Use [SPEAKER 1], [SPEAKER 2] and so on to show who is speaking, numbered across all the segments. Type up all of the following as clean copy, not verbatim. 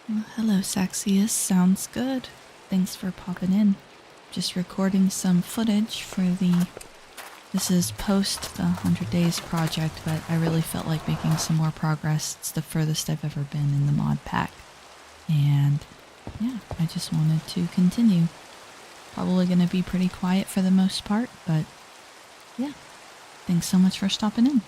[SPEAKER 1] Well, hello, Saxius. Sounds good. Thanks for popping in. Just recording some footage for the... This is post the 100 Days project, but I really felt like making some more progress. It's the furthest I've ever been in the mod pack. And yeah, I just wanted to continue. Probably going to be pretty quiet for the most part, but yeah. Thanks so much for stopping in.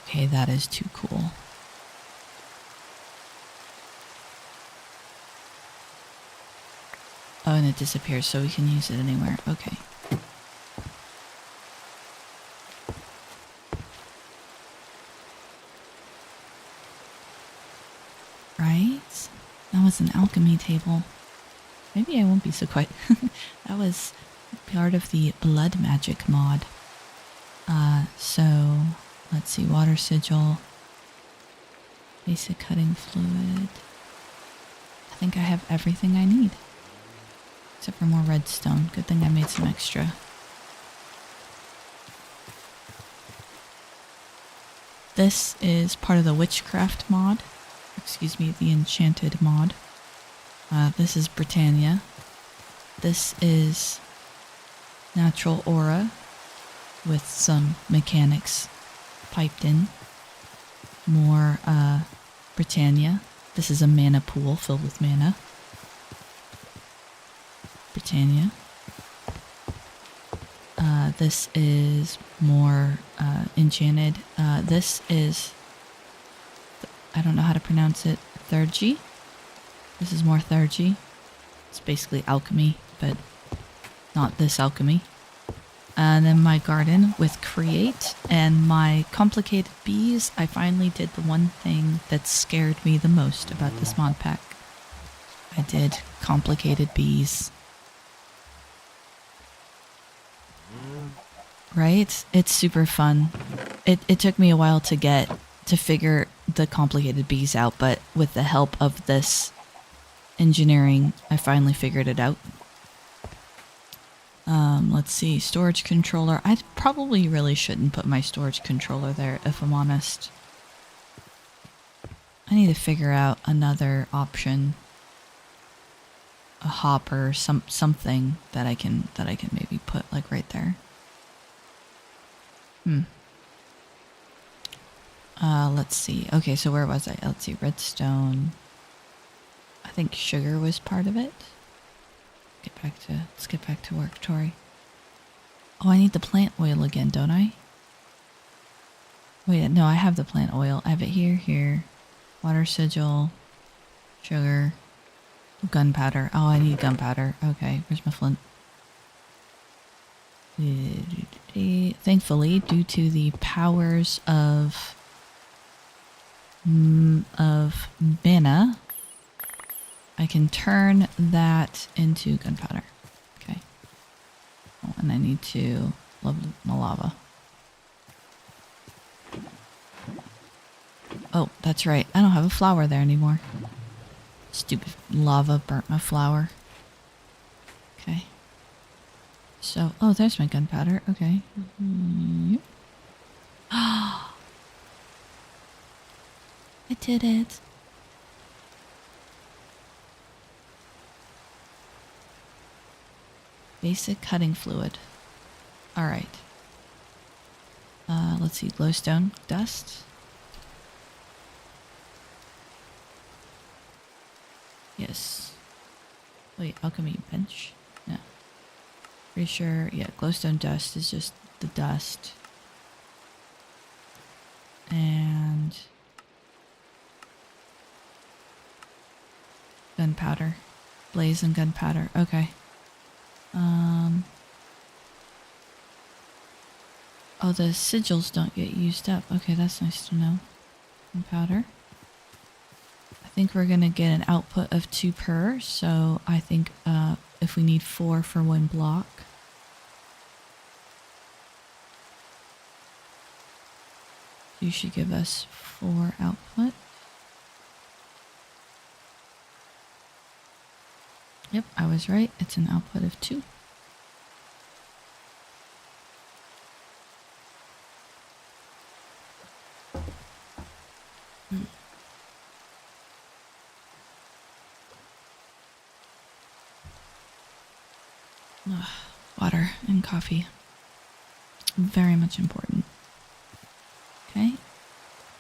[SPEAKER 1] Okay, that is too cool. Oh, and it disappears, so we can use it anywhere. Okay. Right? That was an alchemy table. Maybe I won't be so quiet. That was part of the blood magic mod. So let's see, water sigil, basic cutting fluid. I think I have everything I need. Except for more redstone. Good thing I made some extra. This is part of the witchcraft mod. Excuse me, the enchanted mod. This is Britannia. This is natural aura with some mechanics piped in. More Britannia. This is a mana pool filled with mana. Britannia. This is more enchanted. This is, I don't know how to pronounce it, Theurgy. This is more Theurgy. It's basically alchemy, but not this alchemy. And then my garden with create and my complicated bees. I finally did the one thing that scared me the most about this mod pack. I did complicated bees. Right? It's super fun. It took me a while to figure the complicated bees out, but with the help of this engineering, I finally figured it out. Let's see, storage controller. I probably really shouldn't put my storage controller there, if I'm honest. I need to figure out another option. A hopper, something that I can maybe put like right there. Let's see. Okay, so where was I? Let's see, redstone. I think sugar was part of it. Let's get back to work, Tori. Oh, I need the plant oil again, don't I? Wait, no, I have the plant oil. I have it here. Water sigil, sugar, gunpowder. Oh, I need gunpowder. Okay, where's my flint? Thankfully, due to the powers of mana, I can turn that into gunpowder. Okay. Oh, and I need to load my lava. Oh, that's right. I don't have a flower there anymore. Stupid lava burnt my flower. Okay. So, oh, there's my gunpowder. Okay. Yep. I did it. Basic cutting fluid. All right. Let's see. Glowstone dust. Yes. Wait, alchemy bench? No. Pretty sure, yeah, glowstone dust is just the dust. And gunpowder. Blaze and gunpowder. Okay. Oh, the sigils don't get used up. Okay, that's nice to know. Gunpowder. I think we're gonna get an output of 2 per, so I think if we need 4 for 1 block. So you should give us 4 output. Yep, I was right. It's an output of 2. Ugh, water and coffee. Very much important. Okay.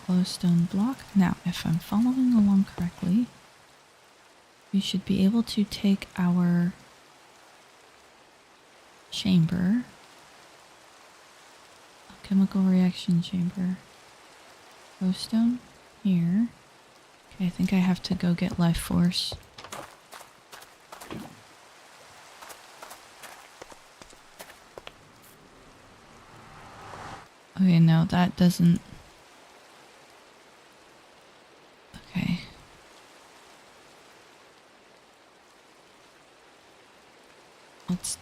[SPEAKER 1] Glowstone block. Now, if I'm following along correctly, we should be able to take our chamber, a chemical reaction chamber, glowstone here. Okay, I think I have to go get life force. Okay, no, that doesn't... Okay. Let's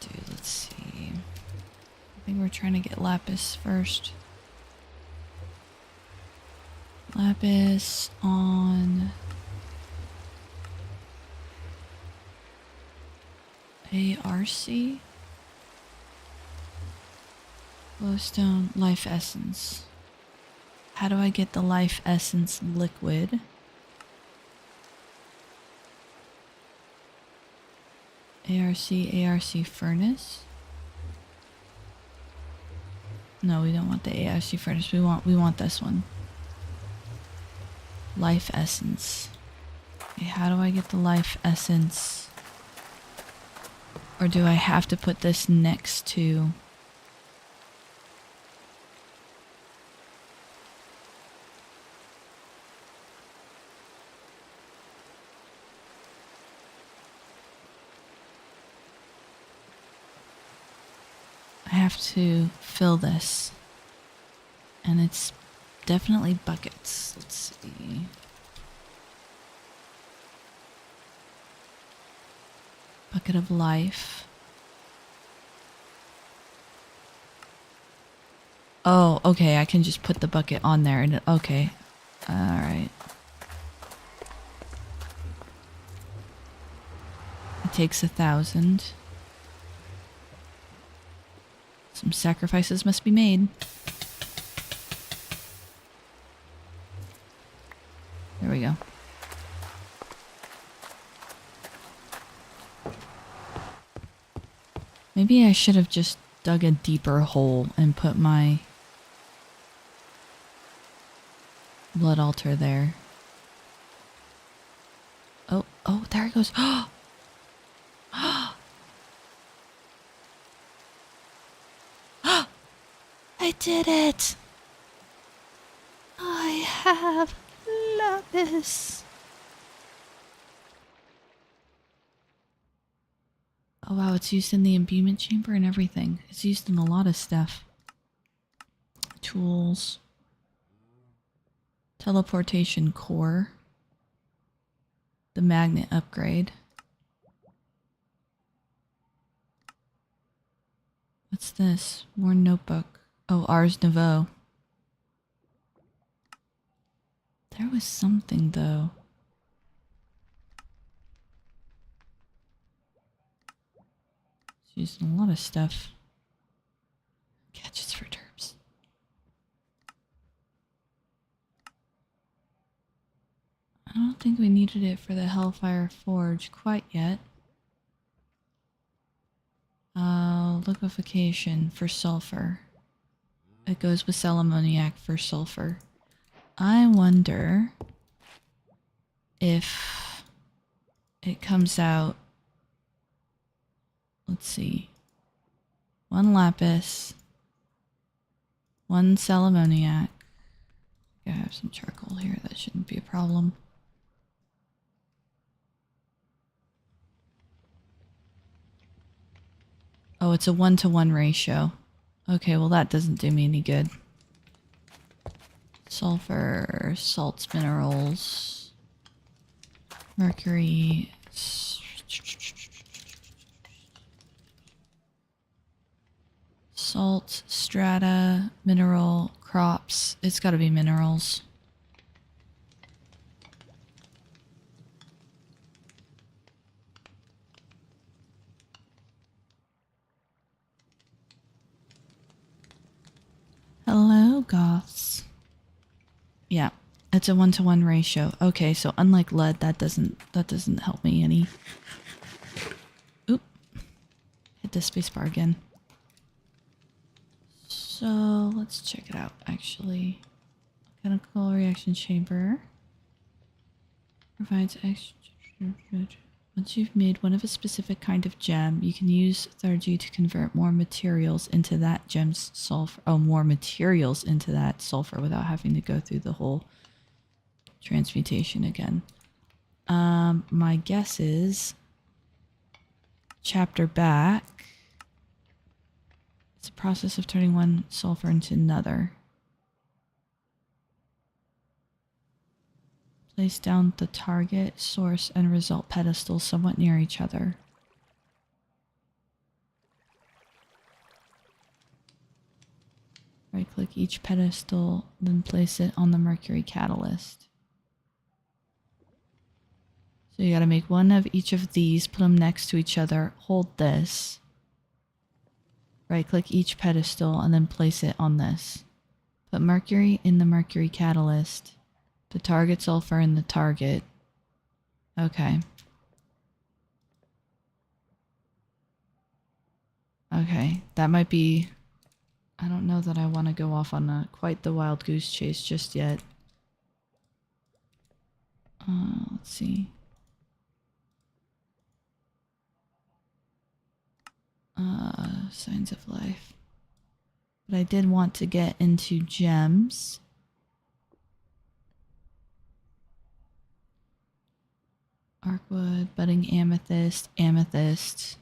[SPEAKER 1] see. I think we're trying to get lapis first. Lapis on... ARC? Glowstone, life essence. How do I get the life essence liquid? ARC furnace. No, we don't want the ARC furnace. We want this one. Life essence. Okay, how do I get the life essence? Or do I have to put this next to... I have to fill this. And it's definitely buckets. Let's see. Bucket of life. Oh, okay, I can just put the bucket on there and okay. Alright. It takes 1,000. Some sacrifices must be made. There we go. Maybe I should have just dug a deeper hole and put my blood altar there. Oh, there it goes. I did it! I have lapis. Oh wow, it's used in the imbuement chamber and everything. It's used in a lot of stuff. Tools. Teleportation core. The magnet upgrade. What's this? More notebook. Oh, Ars Nouveau. There was something though. It's used in a lot of stuff. Gadgets for terps. I don't think we needed it for the Hellfire Forge quite yet. Liquefaction for sulfur. It goes with ammoniac for sulfur. I wonder if it comes out... Let's see. 1 lapis. 1 ammoniac. I have some charcoal here. That shouldn't be a problem. Oh, it's a 1-to-1 ratio. Okay, well that doesn't do me any good. Sulfur, salts, minerals, mercury. Salt, strata, mineral, crops. It's gotta be minerals. Hello, goths. Yeah, it's a 1-to-1 ratio. Okay, so unlike lead, that doesn't help me any. Oop. Hit the spacebar again. So let's check it out, actually. Chemical reaction chamber provides extra. Once you've made one of a specific kind of gem, you can use Thergy to convert more materials into that gem's sulfur. Oh, more materials into that sulfur without having to go through the whole transmutation again. My guess is chapter back. It's a process of turning one sulfur into another. Place down the target, source, and result pedestals somewhat near each other. Right-click each pedestal, then place it on the mercury catalyst. So you gotta make one of each of these, put them next to each other, hold this. Right-click each pedestal, and then place it on this. Put mercury in the mercury catalyst. The target sulfur in the target. Okay. Okay, that might be... I don't know that I want to go off on quite the wild goose chase just yet. Let's see. Signs of life. But I did want to get into gems. Arcwood, budding amethyst, amethyst.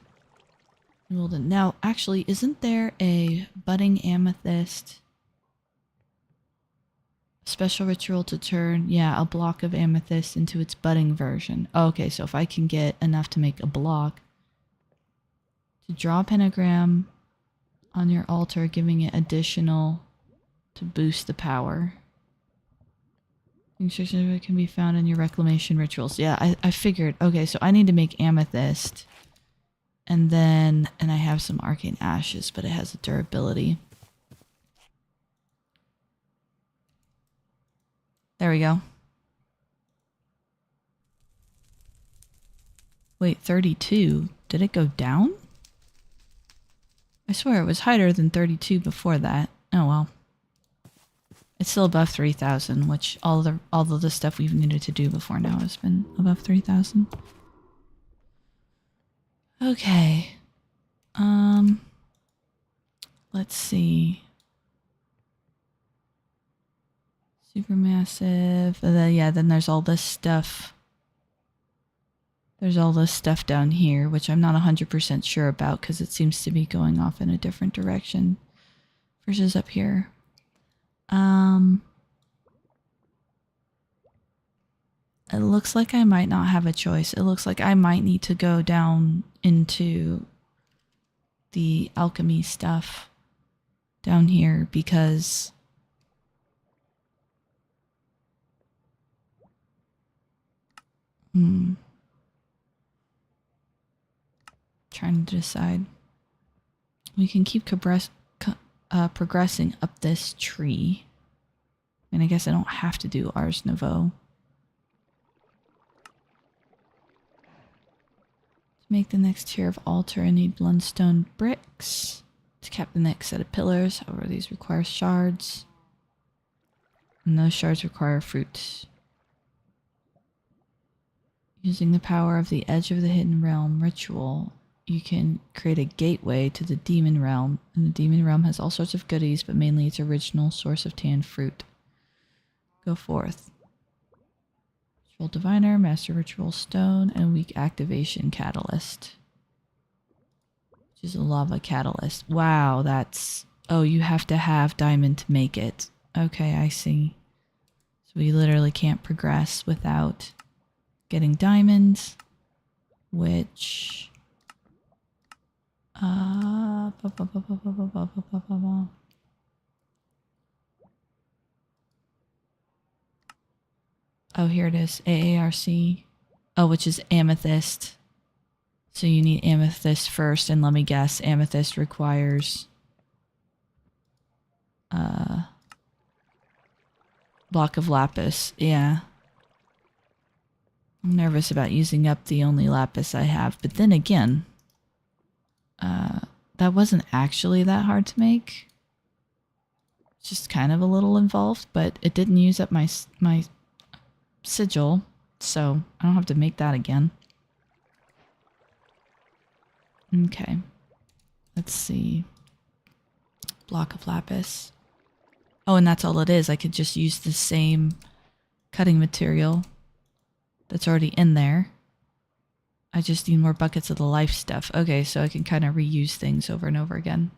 [SPEAKER 1] Now, actually, isn't there a budding amethyst special ritual to turn, a block of amethyst into its budding version? Oh, okay, so if I can get enough to make a block, to draw a pentagram on your altar, giving it additional to boost the power. Instructions can be found in your reclamation rituals. Yeah, I figured. Okay, so I need to make amethyst. And I have some arcane ashes, but it has a durability. There we go. Wait, 32? Did it go down? I swear it was higher than 32 before that. Oh well. It's still above 3,000, which all of the stuff we've needed to do before now has been above 3,000. Okay. Let's see. Supermassive. Then there's all this stuff. There's all this stuff down here, which I'm not 100% sure about because it seems to be going off in a different direction versus up here. It looks like I might not have a choice. It looks like I might need to go down into the alchemy stuff down here because trying to decide. We can keep progressing up this tree. And I guess I don't have to do Ars Nouveau. To make the next tier of altar, I need blundstone bricks. To cap the next set of pillars, however, these require shards. And those shards require fruit. Using the power of the Edge of the Hidden Realm ritual, you can create a gateway to the Demon Realm. And the Demon Realm has all sorts of goodies, but mainly its original source of tanned fruit. Go forth. Ritual Diviner, Master Ritual Stone, and Weak Activation Catalyst. Which is a lava catalyst. Wow, that's... Oh, you have to have diamond to make it. Okay, I see. So we literally can't progress without getting diamonds, which... Ba, ba, ba, ba, ba, ba, ba, ba, ba, ba. Oh, here it is. AARC. Oh, which is amethyst. So you need amethyst first, and let me guess, amethyst requires block of lapis. Yeah. I'm nervous about using up the only lapis I have, but then again, that wasn't actually that hard to make. It's just kind of a little involved, but it didn't use up my sigil, so I don't have to make that again. Okay. Let's see. Block of lapis. Oh, and that's all it is. I could just use the same cutting material that's already in there. I just need more buckets of the life stuff. Okay, so I can kind of reuse things over and over again.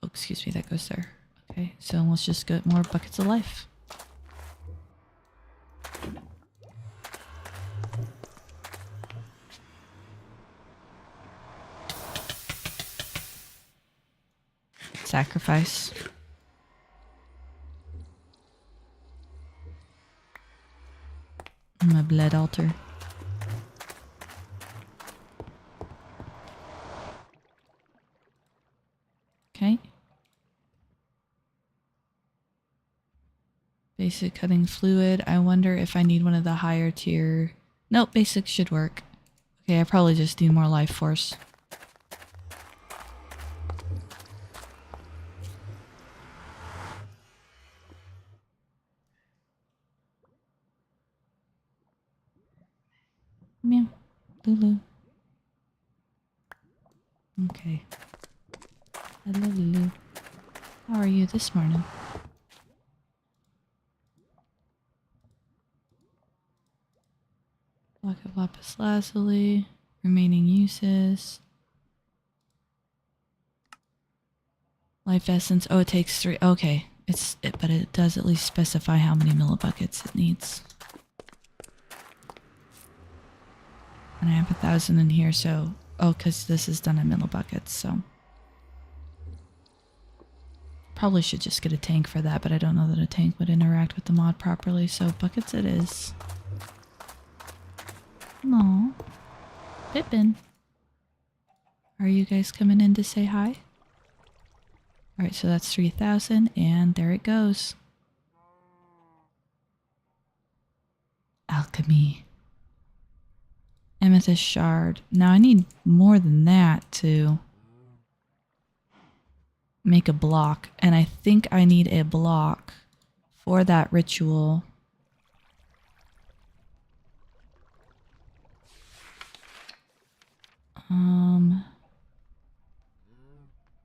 [SPEAKER 1] Oh, excuse me, that goes there. Okay, so let's just get more buckets of life. Sacrifice. My blood altar. Okay. Basic cutting fluid. I wonder if I need one of the higher tier. Nope, basic should work. Okay, I probably just need more life force. Meow. Lulu. Okay. Hello, Lulu. How are you this morning? Block of lapis lazuli. Remaining uses. Life essence. Oh, it takes 3. Okay. But it does at least specify how many millibuckets it needs. And I have 1,000 in here, so... Oh, because this is done in millibuckets, so... Probably should just get a tank for that, but I don't know that a tank would interact with the mod properly, so buckets it is. Aww. Pippin. Are you guys coming in to say hi? Alright, so that's 3,000, and there it goes. Alchemy. Amethyst shard. Now I need more than that to make a block, and I think I need a block for that ritual.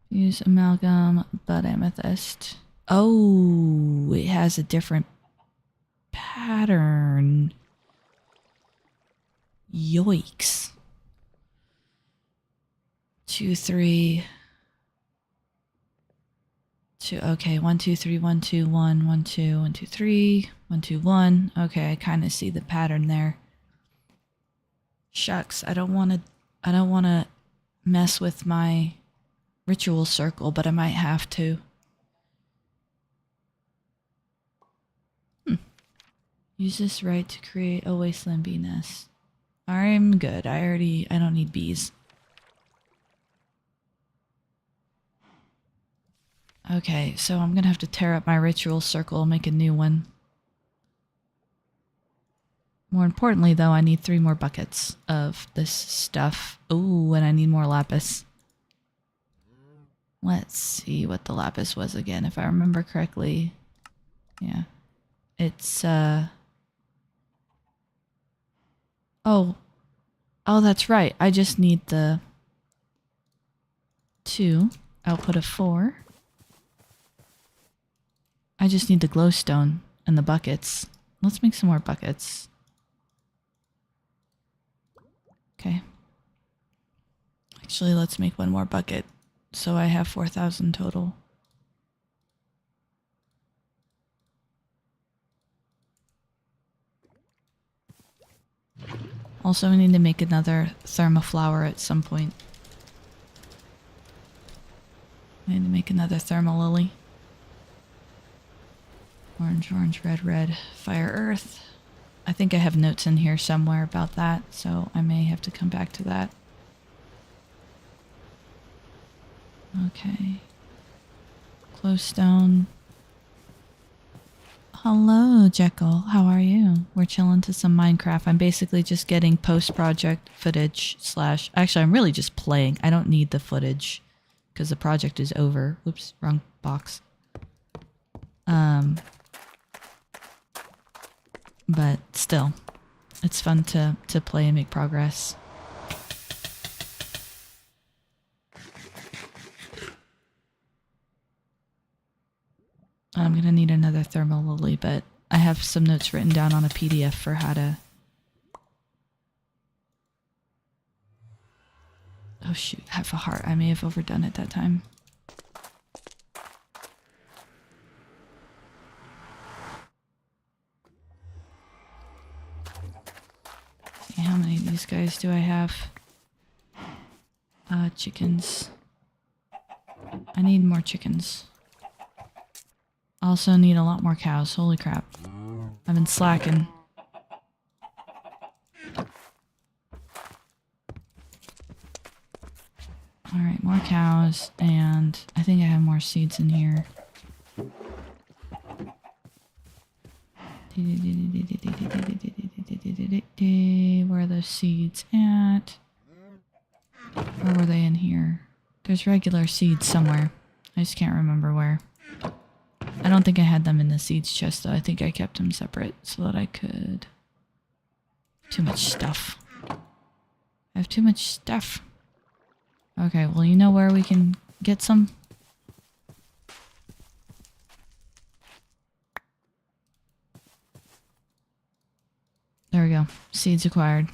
[SPEAKER 1] Use amalgam, but amethyst. Oh, it has a different pattern. Yoicks. 2, 3. 2. Okay, 1, 2, 3, 1, 2, 1, 1, 2, 1, 2, 3, 1, 2, 1. Okay, I kind of see the pattern there. Shucks, I don't want to mess with my ritual circle, but I might have to. Use this right to create a wasteland bee nest. I'm good. I don't need bees. Okay, so I'm gonna have to tear up my ritual circle and make a new one. More importantly, though, I need 3 more buckets of this stuff. Ooh, and I need more lapis. Let's see what the lapis was again, if I remember correctly. Yeah. It's, Oh, that's right. I just need the 2, output of 4. I just need the glowstone and the buckets. Let's make some more buckets. Okay. Actually, let's make one more bucket so I have 4,000 total. Also, we need to make another thermoflower at some point. I need to make another thermal lily. Orange, orange, red, red, fire, earth. I think I have notes in here somewhere about that, so I may have to come back to that. Okay. Glowstone. Hello, Jekyll. How are you? We're chilling to some Minecraft. I'm basically just getting post-project footage slash... Actually, I'm really just playing. I don't need the footage because the project is over. Oops, wrong box. But still, it's fun to play and make progress. I'm gonna need another thermal lily, but I have some notes written down on a PDF for how to... Oh shoot, half a heart. I may have overdone it that time. See, how many of these guys do I have? Chickens. I need more chickens. Also need a lot more cows. Holy crap. I've been slacking. Alright, more cows, and I think I have more seeds in here. Where are those seeds at? Or were they in here? There's regular seeds somewhere. I just can't remember where. I don't think I had them in the seeds chest though. I think I kept them separate so that I could... Too much stuff. I have too much stuff. Okay, well, you know where we can get some? There we go. Seeds acquired.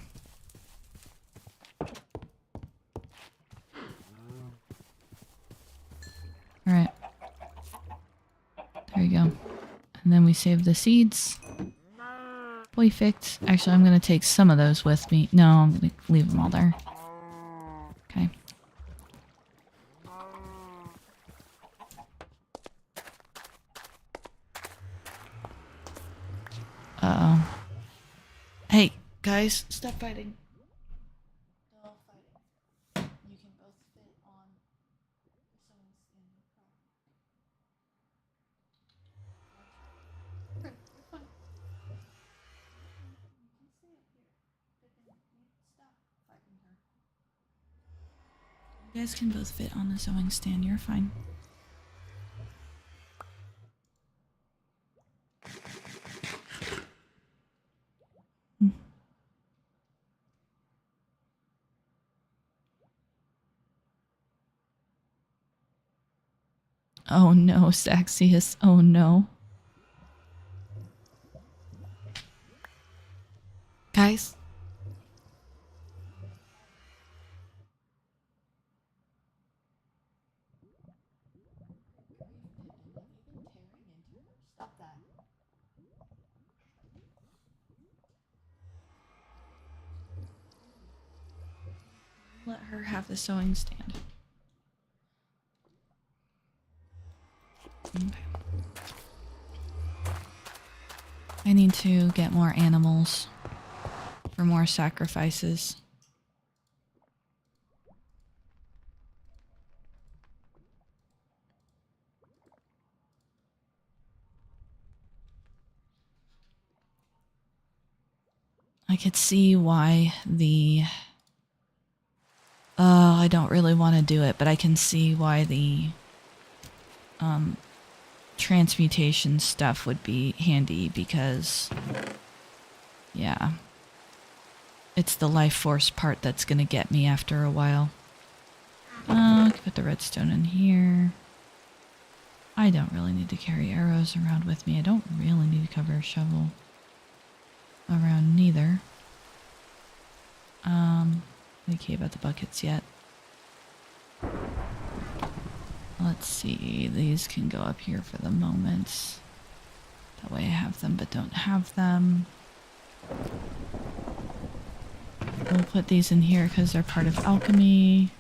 [SPEAKER 1] Alright. There you go. And then we save the seeds. Perfect. Actually, I'm going to take some of those with me. No, I'm going to leave them all there. Okay. Uh-oh. Hey, guys, stop fighting. No fighting. You can both fit on someone's skin. Stop fighting her. You guys can both fit on the sewing stand. You're fine. Oh no, Saxius. Oh no. Guys? Stop that. Let her have the sewing stand. Okay. I need to get more animals for more sacrifices. I could see why the... I don't really want to do it, but I can see why the transmutation stuff would be handy because, yeah, it's the life force part that's going to get me after a while. I can put the redstone in here. I don't really need to carry arrows around with me. I don't really need to cover a shovel around neither. Okay, about the buckets yet. Let's see, these can go up here for the moment. That way I have them but don't have them. We'll put these in here because they're part of alchemy.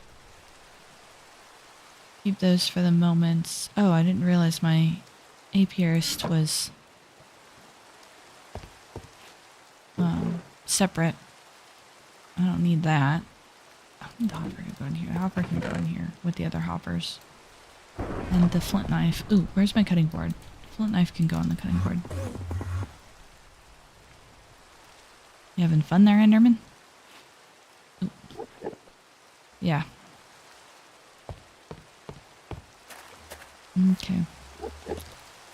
[SPEAKER 1] Keep those for the moments. Oh, I didn't realize my apiarist was separate. I don't need that. The hopper can go in here. The hopper can go in here with the other hoppers. And the flint knife. Ooh, where's my cutting board? The flint knife can go on the cutting board. You having fun there, Enderman? Ooh. Yeah. Okay.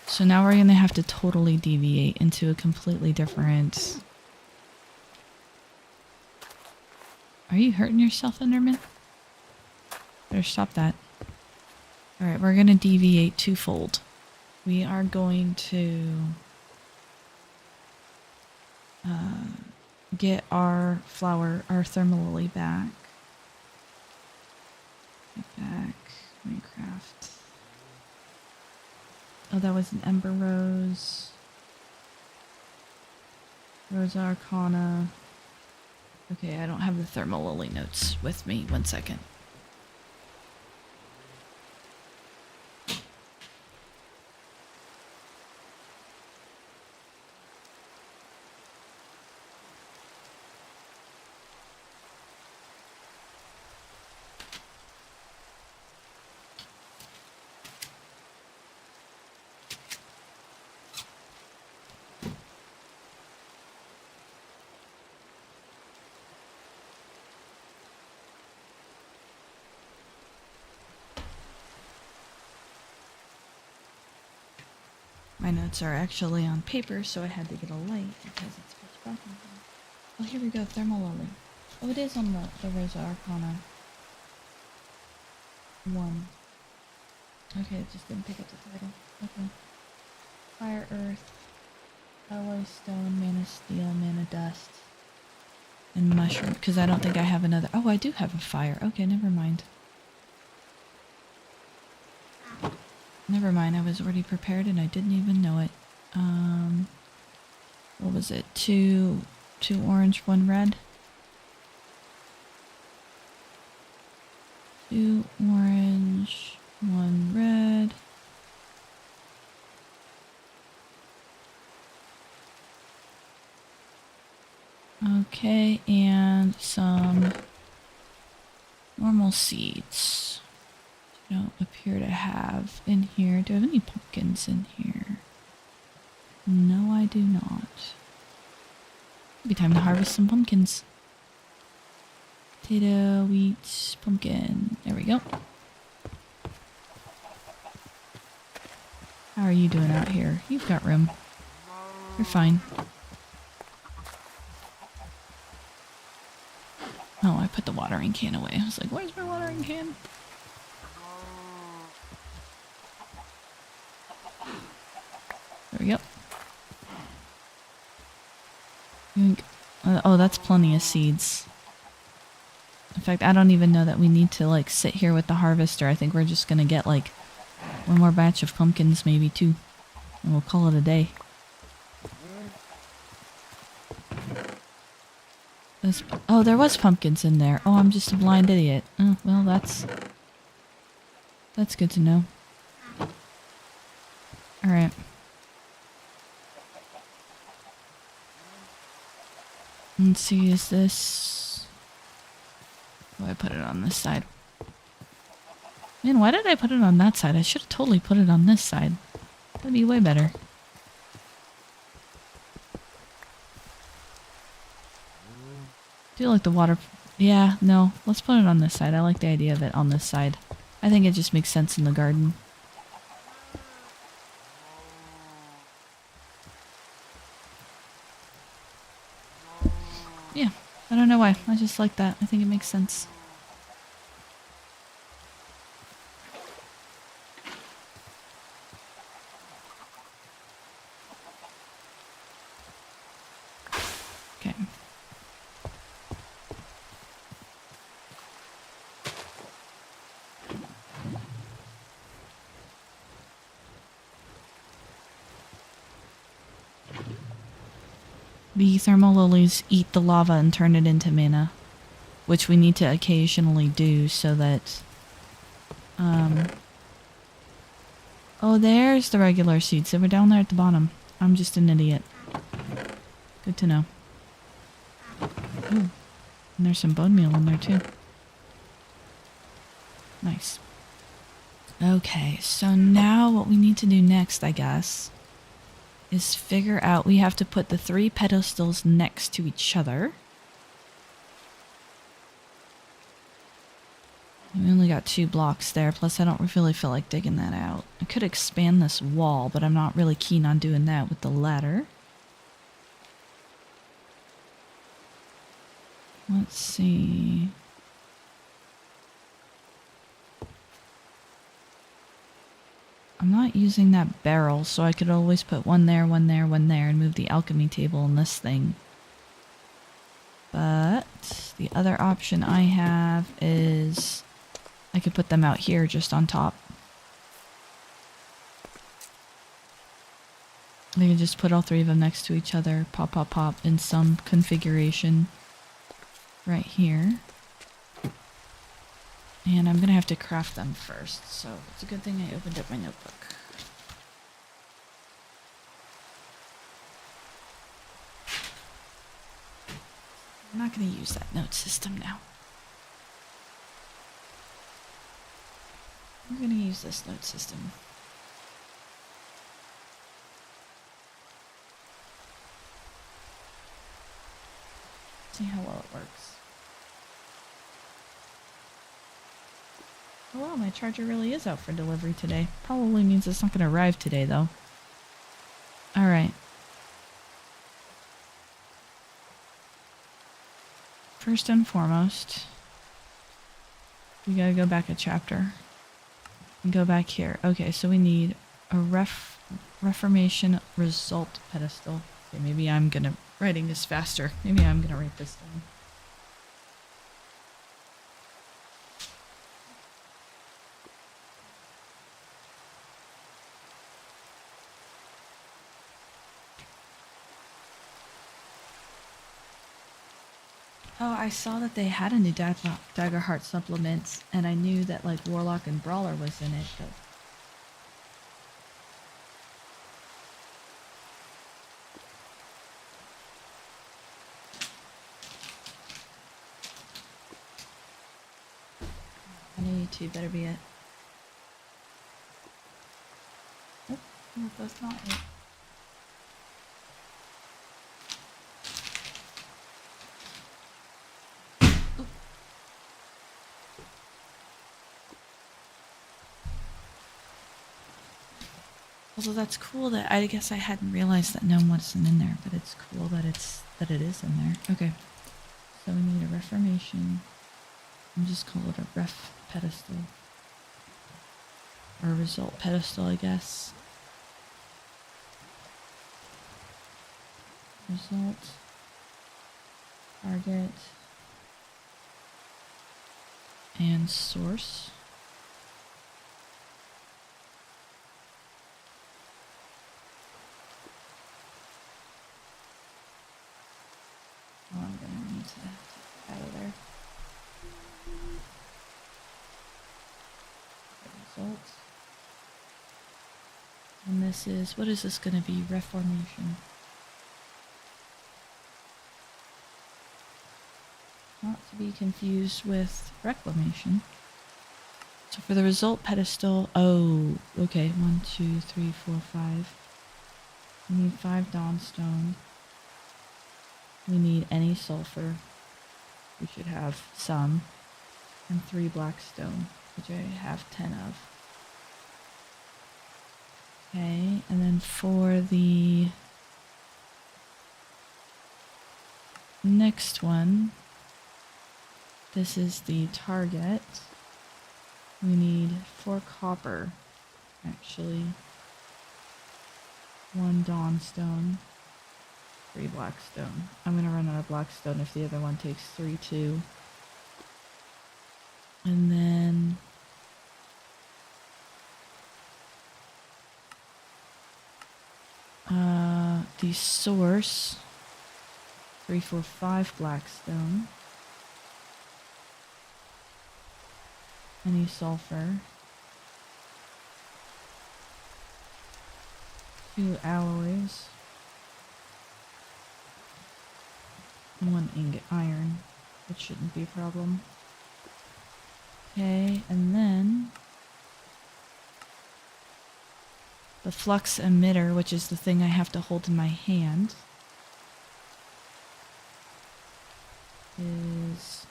[SPEAKER 1] So now we're gonna have to totally deviate into a completely different... Are you hurting yourself, Enderman? Better stop that. Alright, we're gonna deviate twofold. We are going to get our flower, our thermal lily back. Get back, Minecraft. Oh, that was an Ember Rose. Rosa Arcana. Okay, I don't have the thermal lily notes with me. 1 second. My notes are actually on paper, so I had to get a light because it's pitch black in here. Oh, here we go, thermal lily. Oh, it is on the Rosa Arcana 1. Okay, it just didn't pick up the title. Okay. Fire, earth, alloy stone, mana steel, mana dust, and mushroom. Because I don't think I have another. Oh, I do have a fire. Okay, never mind. Never mind, I was already prepared and I didn't even know it. What was it? Two orange, 1 red? 2 orange, 1 red. Okay, and some normal seeds. Don't appear to have in here. Do I have any pumpkins in here? No, I do not. It'll be time to harvest some pumpkins. Potato, wheat, pumpkin. There we go. How are you doing out here? You've got room. You're fine. Oh, I put the watering can away. I was like, where's my watering can? There we go. Oh, that's plenty of seeds. In fact, I don't even know that we need to like sit here with the harvester. I think we're just gonna get like 1 more batch of pumpkins, maybe 2. And we'll call it a day. Oh, there was pumpkins in there. Oh, I'm just a blind idiot. Oh, well, that's good to know. Alright. Let's see, is this... Oh, I put it on this side. Man, why did I put it on that side? I should have totally put it on this side. That'd be way better. I feel like the water... Yeah, no. Let's put it on this side. I like the idea of it on this side. I think it just makes sense in the garden. Yeah, I don't know why. I just like that. I think it makes sense. Okay. The thermal lilies eat the lava and turn it into mana, which we need to occasionally do so that Oh, there's the regular seeds. They were down there at the bottom. I'm just an idiot. Good to know. Ooh. And there's some bone meal in there too. Nice. Okay, so now what we need to do next, I guess, is figure out, we have to put the 3 pedestals next to each other. We only got 2 blocks there, plus I don't really feel like digging that out. I could expand this wall, but I'm not really keen on doing that with the ladder. Let's see. I'm not using that barrel, so I could always put one there, one there, one there, and move the alchemy table in this thing. But the other option I have is I could put them out here just on top. I can just put all 3 of them next to each other, pop, pop, pop, in some configuration right here. And I'm gonna have to craft them first, so it's a good thing I opened up my notebook. I'm not gonna use that note system now. I'm gonna use this note system. See how well it works. Oh wow, my charger really is out for delivery today. Probably means it's not going to arrive today, though. Alright. First and foremost, we gotta go back a chapter. And go back here. Okay, so we need a Reformation result pedestal. Okay, maybe I'm gonna... writing this faster. Maybe I'm gonna write this down. Oh, I saw that they had a new Daggerheart supplement, and I knew that like Warlock and Brawler was in it, but... I know you two better be it. Oh, no, that's not it. Although that's cool that I guess I hadn't realized that gnome wasn't in there, but it's cool that it is in there. Okay, so we need a Reformation. I'll just call it a ref pedestal, or a result pedestal, I guess. Result, target, and source. Oh, I'm gonna need to take it out of there. Results. And this is, what is this gonna be? Reformation. Not to be confused with reclamation. So for the result pedestal, oh, okay, 1, 2, 3, 4, 5. We need 5 dawnstone. We need any sulfur. We should have some. And 3 blackstone, which I have 10 of. Okay, and then for the next one, this is the target. We need 4 copper, actually. 1 dawnstone. 3 blackstone. I'm gonna run out of blackstone if the other one takes 3 too. And then the source, 3, 4, 5 blackstone. Any sulfur. 2 alloys. 1 ingot iron, which shouldn't be a problem. Okay, and then the flux emitter, which is the thing I have to hold in my hand, is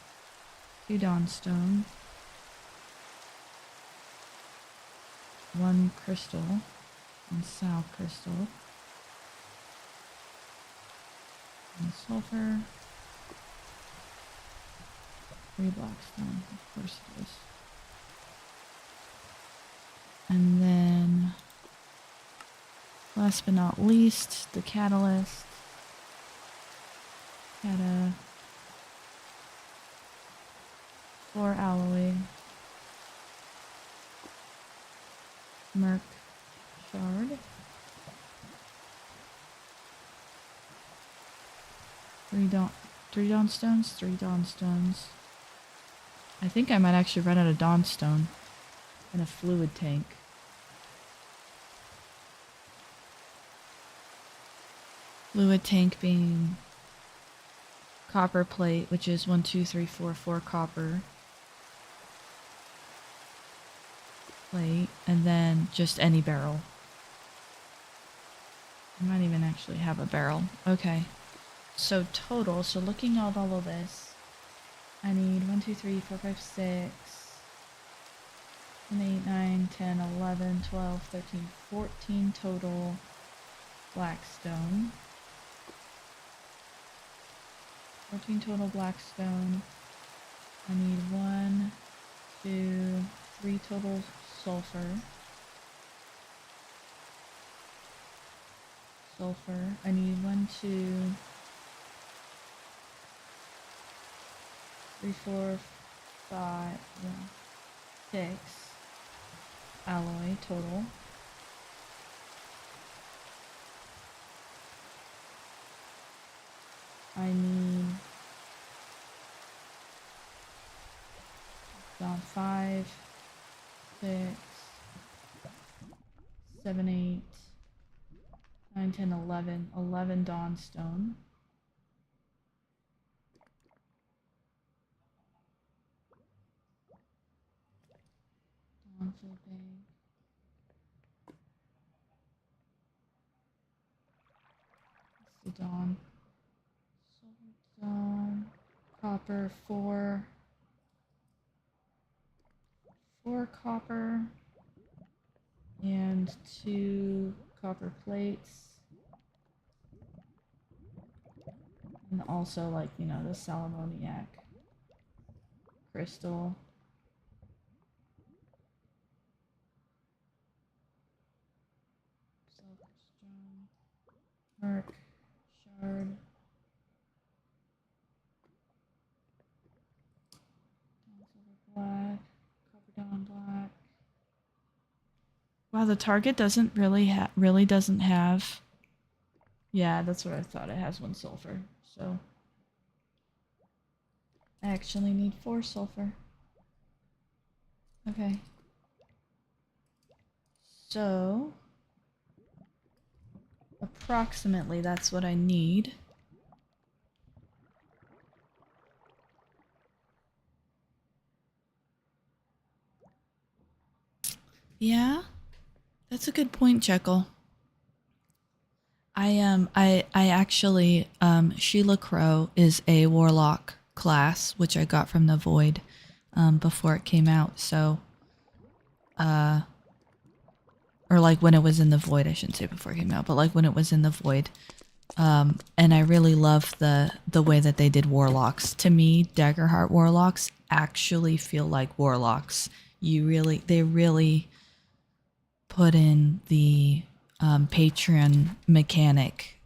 [SPEAKER 1] 2 dawnstone, 1 crystal, 1 sal crystal, 1 sulfur, 3 blackstone, of course it is. And then, last but not least, the catalyst. Cata 4 alloy, merc shard, 3 dawnstones, 3 dawnstones. I think I might actually run out of dawnstone and a fluid tank. Fluid tank being copper plate, which is 1, 2, 3, 4, 4 copper plate, and then just any barrel. I might even actually have a barrel. Okay. So total, so looking at all of this, I need 1, 2, 3, 4, 5, 6, 7, 8, 9, 10, 11, 12, 13, 14 total blackstone. 14 total blackstone. I need 1, 2, 3 total sulfur. I need 1, 2, 3, 4, 5, 6 alloy total. I need 5, 6, 7, 8, 9, 10, 11. 11 dawnstone. Dawn flipping. That's the dawn. Silver dawn. Copper 4. 4 copper. And 2 copper plates. And also, like, you know, the salamoniac crystal. Silverstone. Merc shard. Dawn silver black. Copper dawn black. Wow, the target doesn't really doesn't have. Yeah, that's what I thought. It has 1 sulfur, so I actually need 4 sulfur. Okay. So approximately that's what I need. Yeah, that's a good point, Jekyll. I actually Sheila Crow is a warlock class, which I got from the Void before it came out, so or like when it was in the Void, I shouldn't say before it came out, but like when it was in the Void. And I really love the way that they did warlocks. To me, Daggerheart warlocks actually feel like warlocks. They really put in the patron mechanic.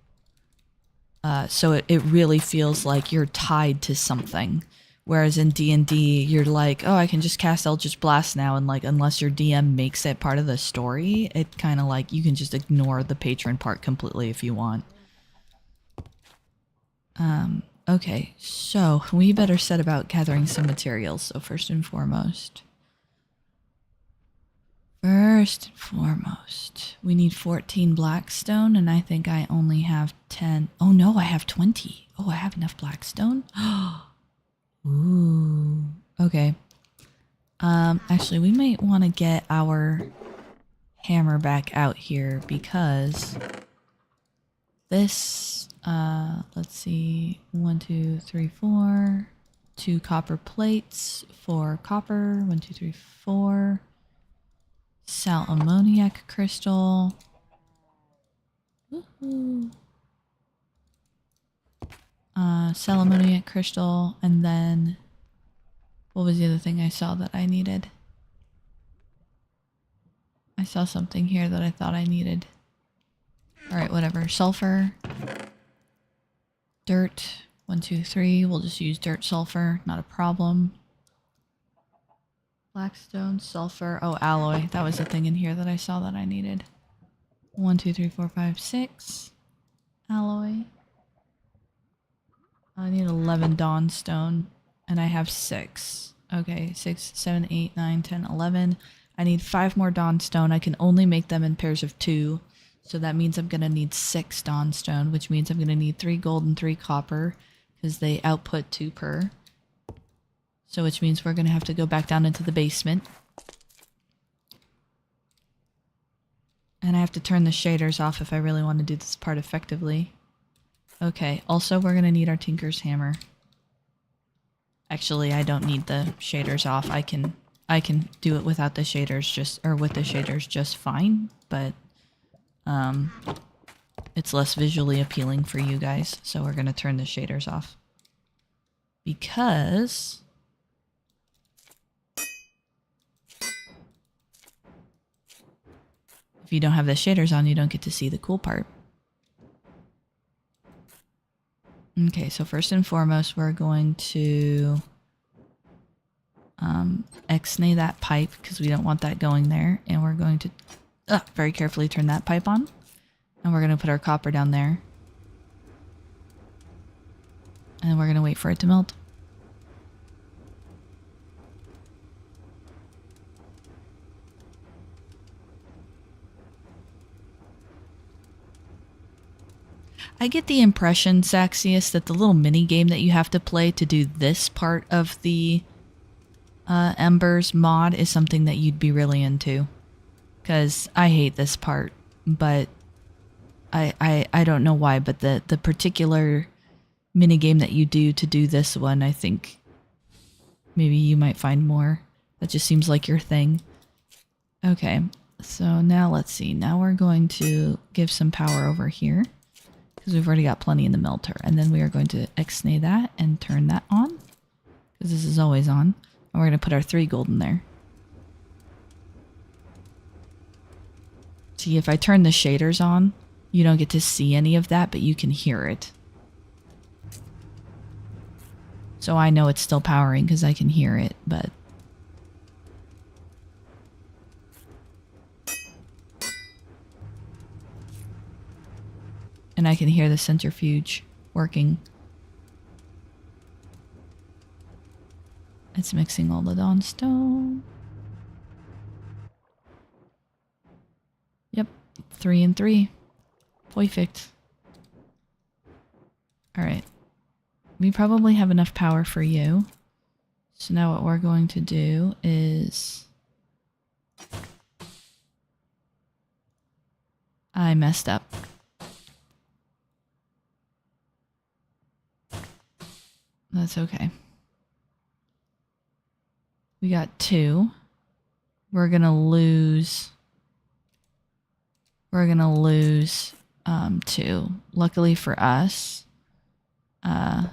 [SPEAKER 1] So it really feels like you're tied to something. Whereas in D&D, you're like, oh, I can just cast Eldritch Blast now, and like, unless your DM makes it part of the story, it kind of like, you can just ignore the patron part completely if you want. Okay, so we better set about gathering some materials. So first and foremost, First and foremost, we need 14 blackstone, and I think I only have 10. Oh no, I have 20. Oh, I have enough blackstone. Ooh. Okay. Actually, we might want to get our hammer back out here because this, let's see, 1, 2, 3, 4, 2 copper plates, 4 copper, 1, 2, 3, 4, sal ammoniac crystal. Woohoo. Sal ammoniac crystal, and then what was the other thing I saw that I needed? I saw something here that I thought I needed. Alright, whatever. Sulfur. Dirt. 1, 2, 3. We'll just use dirt sulfur. Not a problem. Blackstone, sulfur. Oh, alloy. That was the thing in here that I saw that I needed. 1, 2, 3, 4, 5, 6. Alloy. I need 11 dawnstone. And I have 6. Okay, 6, 7, 8, 9, 10, 11. I need 5 more dawnstone. I can only make them in pairs of 2. So that means I'm going to need 6 dawnstone, which means I'm going to need 3 gold and 3 copper because they output 2 per. So which means we're going to have to go back down into the basement. And I have to turn the shaders off if I really want to do this part effectively. Okay, also we're going to need our Tinker's Hammer. Actually, I don't need the shaders off. I can do it without the shaders with the shaders just fine, but it's less visually appealing for you guys, so we're going to turn the shaders off. Because if you don't have the shaders on, you don't get to see the cool part. Okay, so first and foremost, we're going to X-nay that pipe because we don't want that going there. And we're going to very carefully turn that pipe on. And we're going to put our copper down there. And we're going to wait for it to melt. I get the impression, Saxius, that the little mini game that you have to play to do this part of the Embers mod is something that you'd be really into. Because I hate this part, but I don't know why, but the particular mini game that you do to do this one, I think maybe you might find more. That just seems like your thing. Okay, so now let's see. Now we're going to give some power over here. Because we've already got plenty in the melter. And then we are going to X-nay that and turn that on. Because this is always on. And we're going to put our 3 gold in there. See, if I turn the shaders on, you don't get to see any of that, but you can hear it. So I know it's still powering because I can hear it, but... And I can hear the centrifuge working. It's mixing all the dawnstone. Yep, 3 and 3. Perfect. Alright. We probably have enough power for you. So now what we're going to do is... I messed up. That's okay. We got 2. We're gonna lose 2. Luckily for us, yeah,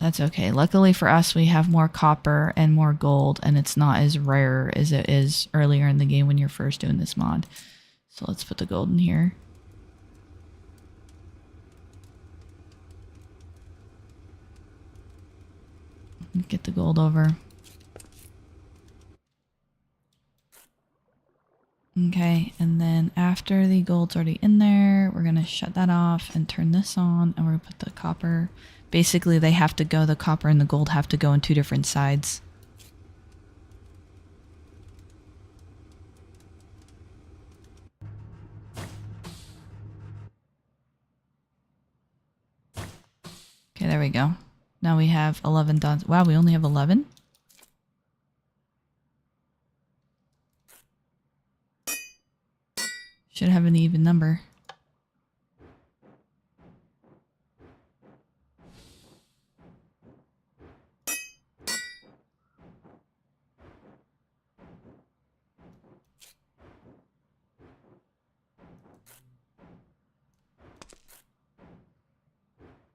[SPEAKER 1] that's okay. Luckily for us, we have more copper and more gold, and it's not as rare as it is earlier in the game when you're first doing this mod. So let's put the gold in here. Get the gold over. Okay, and then after the gold's already in there, we're gonna shut that off and turn this on, and we're gonna put the copper. Basically, they have to go, the copper and the gold have to go on two different sides. Okay, there we go. Now we have 11 dots. Wow, we only have 11? Should have an even number.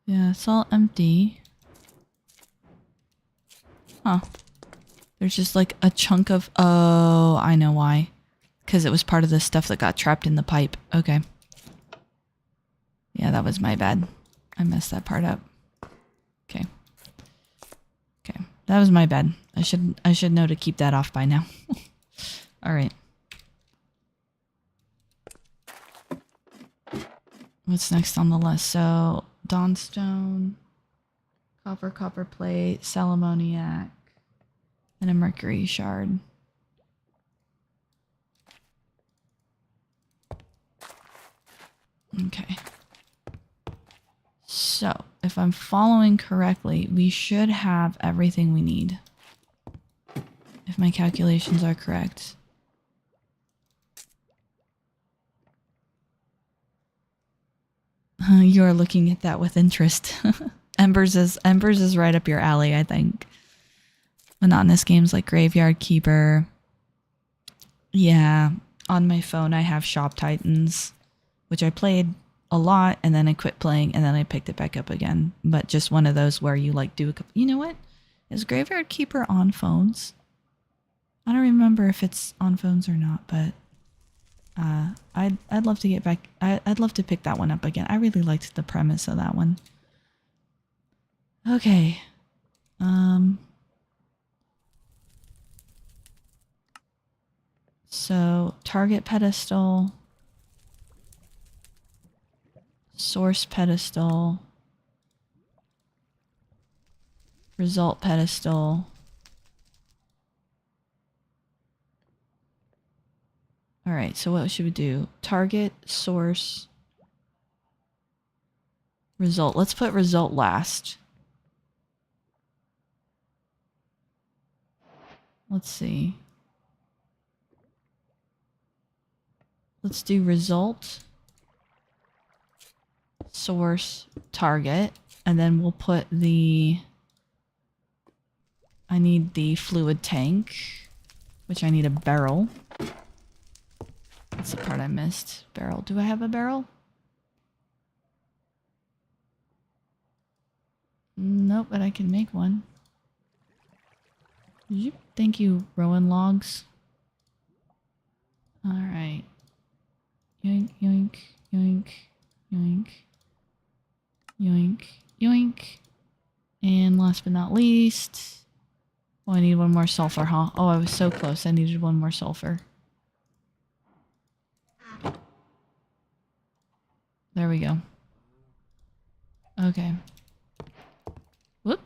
[SPEAKER 1] Yeah, it's all empty. Huh. There's just like a chunk of... Oh, I know why. Because it was part of the stuff that got trapped in the pipe. Okay. Yeah, that was my bad. I messed that part up. Okay. Okay. That was my bad. I should know to keep that off by now. Alright. What's next on the list? So, Dawnstone, copper plate, Salamoniac, and a mercury shard. Okay. So, if I'm following correctly, we should have everything we need. If my calculations are correct. You're looking at that with interest. Embers is right up your alley, I think. Monotonous games like Graveyard Keeper. Yeah, on my phone I have Shop Titans, which I played a lot and then I quit playing and then I picked it back up again. But just one of those where you like do a couple... You know what? Is Graveyard Keeper on phones? I don't remember if it's on phones or not, but I'd love to get back. I'd love to pick that one up again. I really liked the premise of that one. Okay. So target pedestal, source pedestal, result pedestal. All right, so what should we do? Target, source, result. Let's put result last. Let's see. Let's do result, source, target, and then we'll put the... I need the fluid tank, which I need a barrel. That's the part I missed. Barrel. Do I have a barrel? Nope, but I can make one. Thank you, Rowan Logs. Alright. Yoink, yoink, yoink, yoink, yoink, yoink. And last but not least... Oh, I need one more sulfur, huh? Oh, I was so close. I needed one more sulfur. There we go. Okay. Whoop.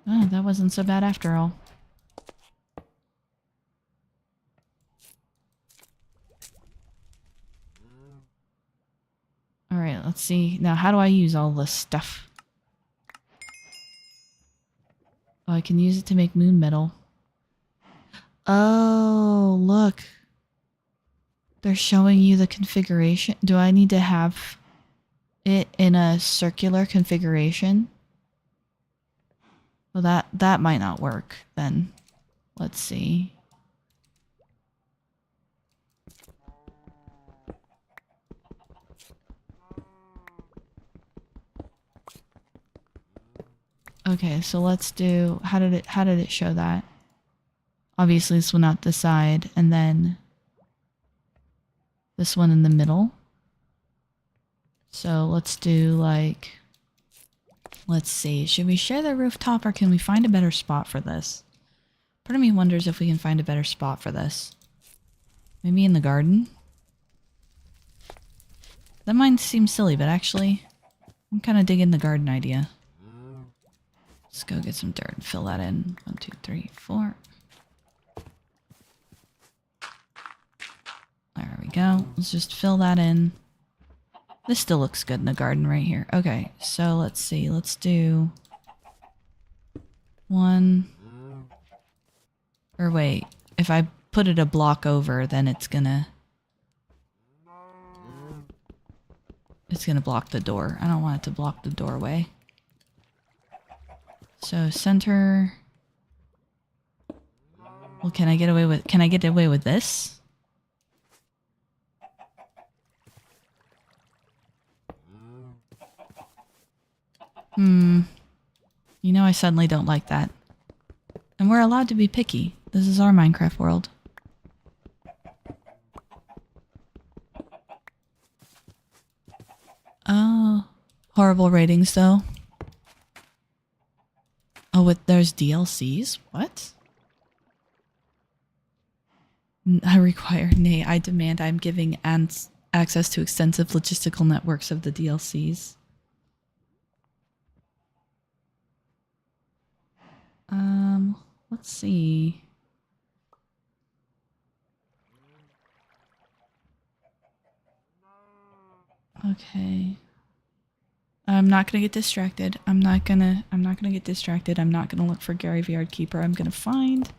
[SPEAKER 1] Oh, that wasn't so bad after all. Alright, let's see. Now, how do I use all this stuff? Oh, I can use it to make moon metal. Oh, look. They're showing you the configuration. Do I need to have it in a circular configuration? Well, that might not work then. Let's see. Okay, so let's do... How did it show that? Obviously this one out the side, and then this one in the middle. So let's do like... Let's see. Should we share the rooftop or can we find a better spot for this? Part of me wonders if we can find a better spot for this. Maybe in the garden? That might seem silly, but actually, I'm kind of digging the garden idea. Let's go get some dirt and fill that in. 1, 2, 3, 4. There we go. Let's just fill that in. This still looks good in the garden right here. Okay, so let's see. Let's do 1. Or wait, if I put it a block over, then it's gonna block the door. I don't want it to block the doorway. So center. Well, can I get away with this? You know I suddenly don't like that. And we're allowed to be picky. This is our Minecraft world. Oh, horrible ratings though. Oh, there's DLCs? What? I require, nay, I demand I'm giving access to extensive logistical networks of the DLCs. Let's see. Okay. I'm not gonna get distracted. I'm not gonna get distracted. I'm not gonna look for Gary the Yard Keeper. I'm gonna find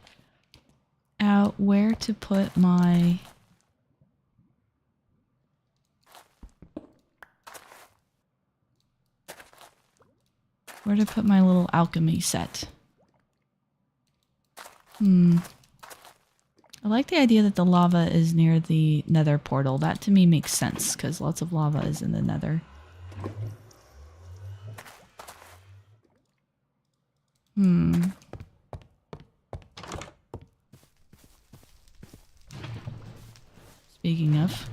[SPEAKER 1] out where to put my little alchemy set. I like the idea that the lava is near the nether portal. That to me makes sense, because lots of lava is in the nether. Speaking of.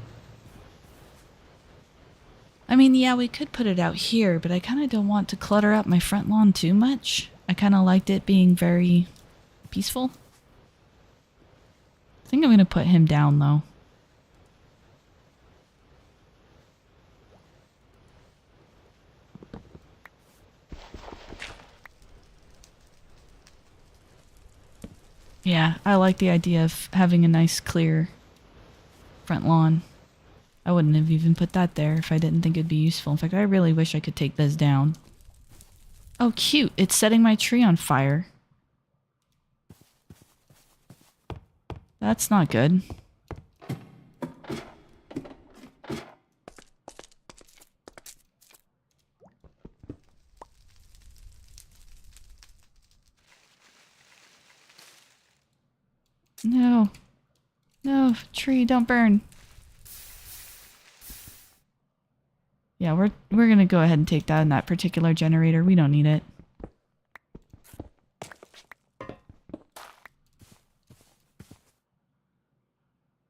[SPEAKER 1] I mean, yeah, we could put it out here, but I kind of don't want to clutter up my front lawn too much. I kind of liked it being very peaceful. I think I'm going to put him down, though. Yeah, I like the idea of having a nice, clear front lawn. I wouldn't have even put that there if I didn't think it'd be useful. In fact, I really wish I could take this down. Oh, cute. It's setting my tree on fire. That's not good. No. No, tree, don't burn. Yeah, we're gonna go ahead and take down that particular generator. We don't need it.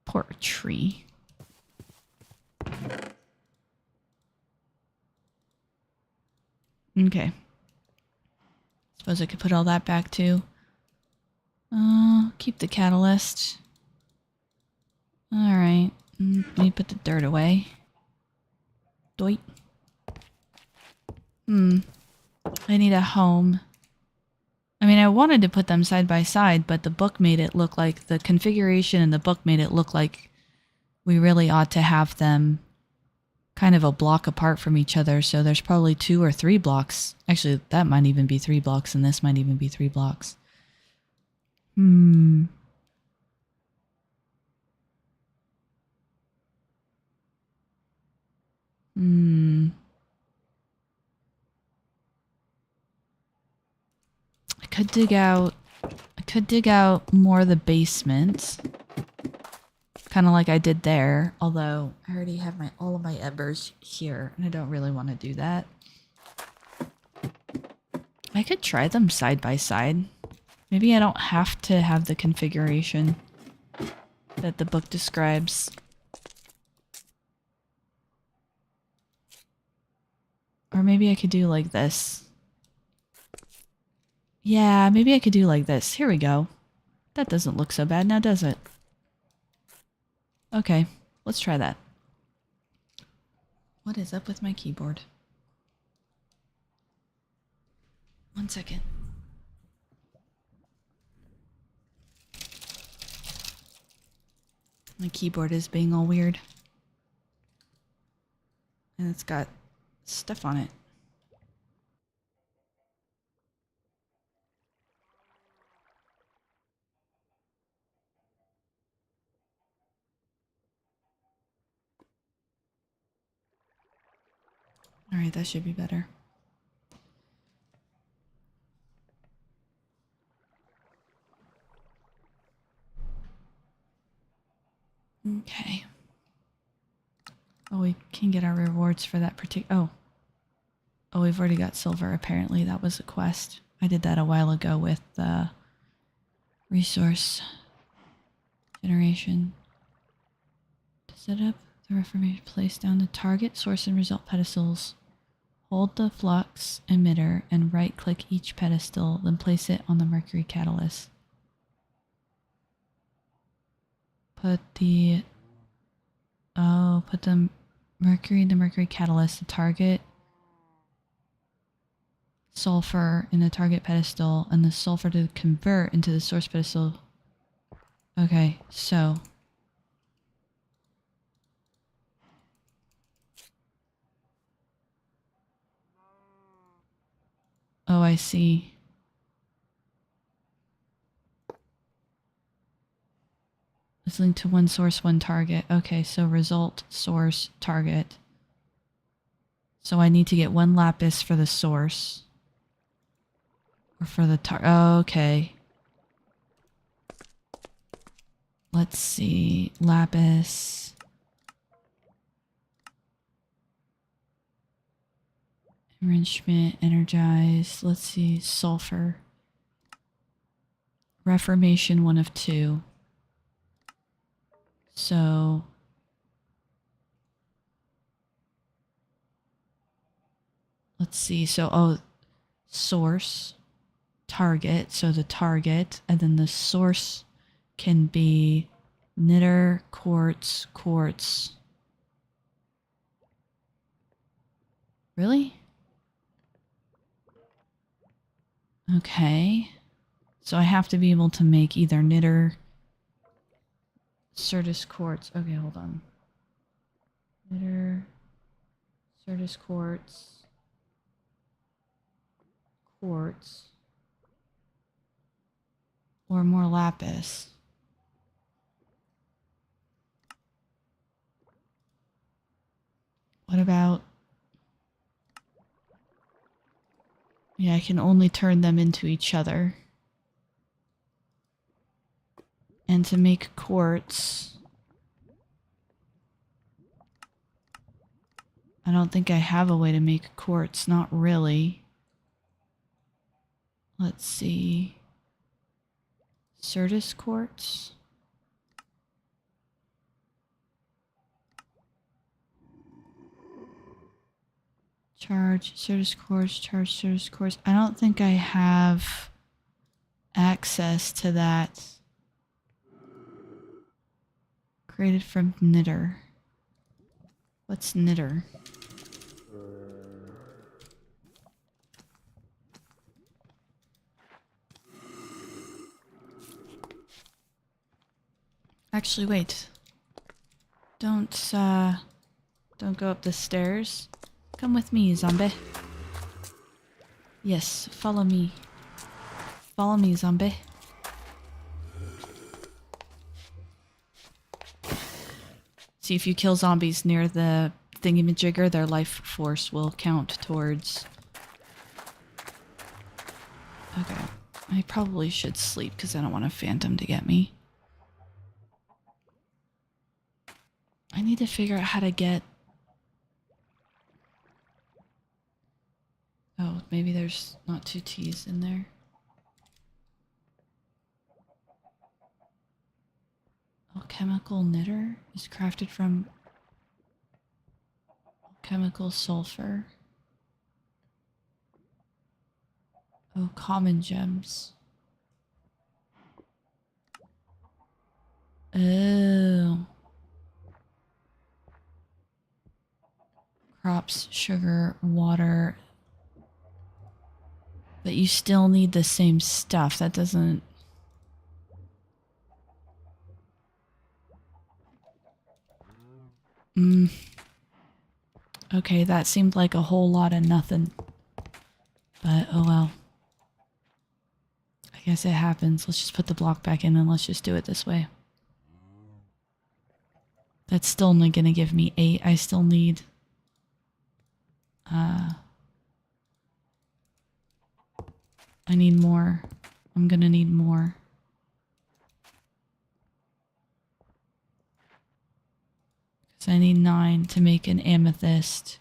[SPEAKER 1] Poor tree. Okay. Suppose I could put all that back too. Keep the catalyst. Alright. Let me put the dirt away. Doit. I need a home. I mean, I wanted to put them side by side, but the book made it look like, the configuration in the book made it look like we really ought to have them kind of a block apart from each other, so there's probably 2 or 3 blocks. Actually, that might even be 3 blocks, and this might even be 3 blocks. I could dig out more of the basement. Kind of like I did there, although I already have all of my embers here, and I don't really want to do that. I could try them side by side. Maybe I don't have to have the configuration that the book describes. Or maybe I could do like this. Yeah, maybe I could do like this. Here we go. That doesn't look so bad now, does it? Okay, let's try that. What is up with my keyboard? 1 second. My keyboard is being all weird. And it's got stuff on it. Alright, that should be better. Okay. Oh, we can get our rewards for that particular... Oh, we've already got silver, apparently. That was a quest. I did that a while ago with resource generation. To set up the reformation, place down the target, source, and result pedestals. Hold the flux emitter and right-click each pedestal, then place it on the mercury catalyst. Put the mercury in the mercury catalyst, the target sulfur in the target pedestal, and the sulfur to convert into the source pedestal. Okay, so oh, I see. It's linked to one source, one target. Okay, so result, source, target. So I need to get one lapis for the source. Or for the okay. Let's see. Lapis. Enrichment, energize. Let's see. Sulfur. Reformation, 1 of 2. So let's see. So, source, target. So the target, and then the source can be knitter, quartz, quartz. Really? Okay. So I have to be able to make either knitter, Certus quartz. Okay, hold on. Knitter, Certus quartz, quartz, or more lapis. What about... Yeah, I can only turn them into each other. And to make quartz... I don't think I have a way to make quartz. Not really. Let's see. Certus quartz? Charge, Certus quartz, charge, Certus quartz. I don't think I have access to that. Created from knitter. What's knitter? Actually, wait. Don't go up the stairs. Come with me, zombie. Yes, follow me. Follow me, zombie. See, if you kill zombies near the thingamajigger, their life force will count towards... Okay. I probably should sleep because I don't want a phantom to get me. I need to figure out how to get... Oh, maybe there's not 2 T's in there. Alchemical knitter is crafted from chemical sulfur. Oh, common gems. Oh. Crops, sugar, water. But you still need the same stuff. That doesn't... Okay, that seemed like a whole lot of nothing. But, oh well. I guess it happens. Let's just put the block back in and let's just do it this way. That's still only gonna give me 8. I still need... I need more. I'm gonna need more. Because I need 9 to make an amethyst.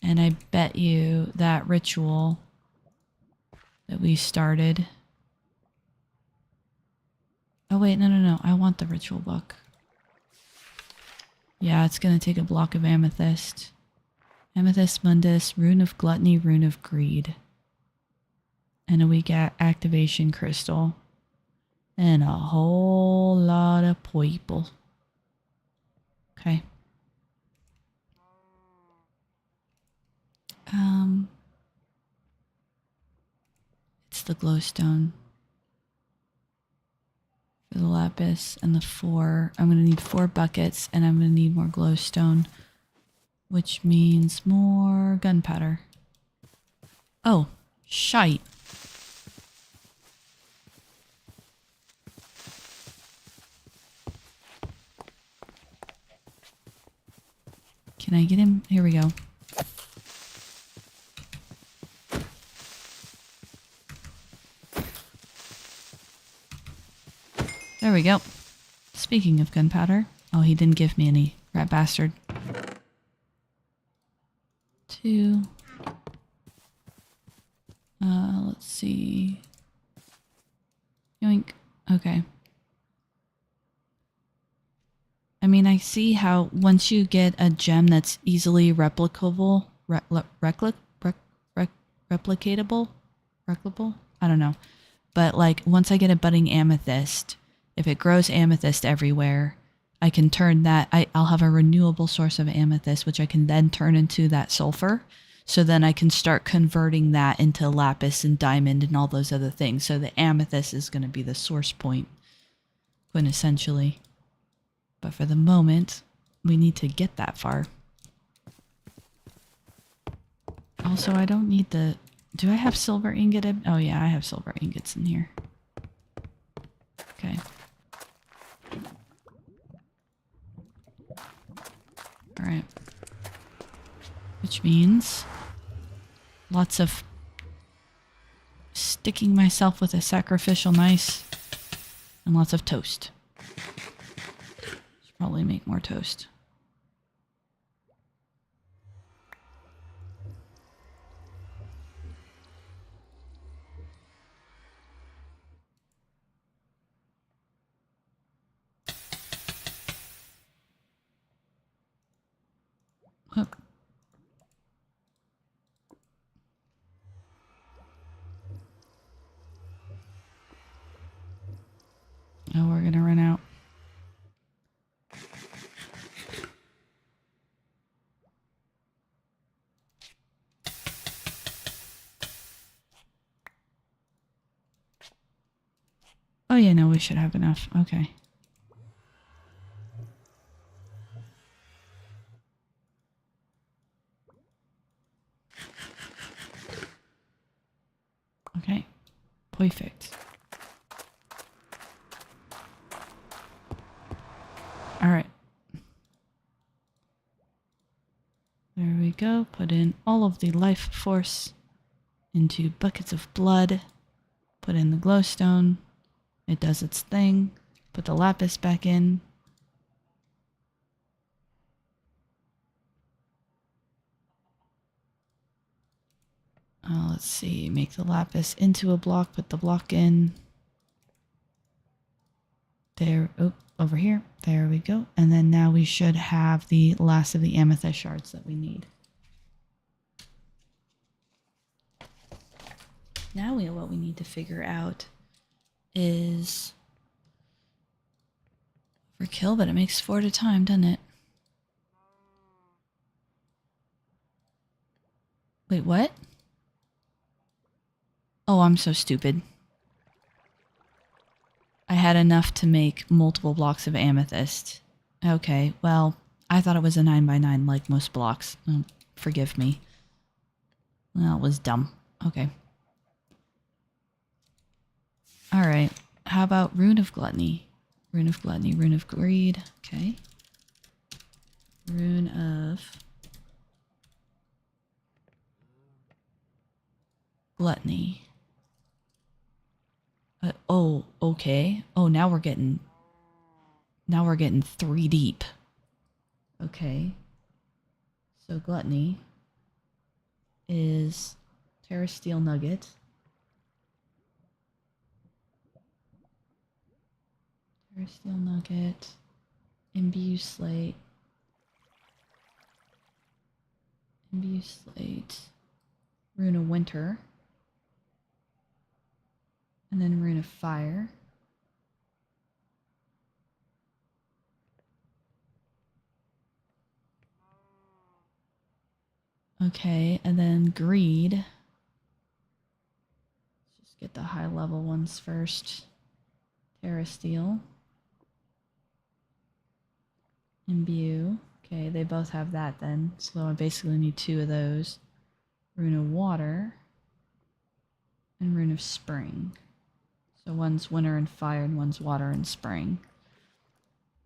[SPEAKER 1] And I bet you that ritual that we started... Oh wait, no. I want the ritual book. Yeah, it's gonna take a block of amethyst. Amethyst Mundus, Rune of Gluttony, Rune of Greed. And we got Activation Crystal. And a whole lot of people. Okay. It's the glowstone. For the lapis and the 4. I'm going to need 4 buckets and I'm going to need more glowstone. Which means more gunpowder. Oh, shite. Can I get him? Here we go. There we go. Speaking of gunpowder. Oh, he didn't give me any. Rat bastard. 2. Let's see. Yoink. Okay. I mean, I see how once you get a gem that's easily replicable, replicatable? I don't know. But like once I get a budding amethyst, if it grows amethyst everywhere, I can turn that, I'll have a renewable source of amethyst, which I can then turn into that sulfur. So then I can start converting that into lapis and diamond and all those other things. So the amethyst is going to be the source point, quintessentially. But for the moment, we need to get that far. Also, I don't need the... Do I have silver ingot? Oh yeah, I have silver ingots in here. Okay. Alright. Which means... lots of sticking myself with a sacrificial knife and lots of toast. Should probably make more toast. Hook. Oh, we're gonna run out. Oh yeah, no, we should have enough. Okay. Okay. Perfect. Alright. There we go. Put in all of the life force into buckets of blood. Put in the glowstone. It does its thing. Put the lapis back in. Let's see. Make the lapis into a block. Put the block in. There. Oh, over here. There we go. And then now we should have the last of the amethyst shards that we need. Now what we need to figure out is for kill, but it makes 4 at a time, doesn't it? Wait, what? Oh, I'm so stupid. I had enough to make multiple blocks of amethyst. Okay, well, I thought it was a 9x9 like most blocks. Oh, forgive me. Well, it was dumb. Okay. Alright, how about Rune of Gluttony? Rune of Gluttony, Rune of Greed. Okay. Rune of Gluttony. Oh, okay. Oh, now we're getting 3 deep. Okay. So Gluttony is Terra Steel Nugget. Terra Steel Nugget. Imbue Slate. Imbue Slate. Rune of Winter. And then Rune of Fire. Okay, and then Greed. Let's just get the high level ones first. Terra Steel. Imbue. Okay, they both have that then. So I basically need 2 of those. Rune of Water. And Rune of Spring. So one's Winter and Fire and one's Water and Spring.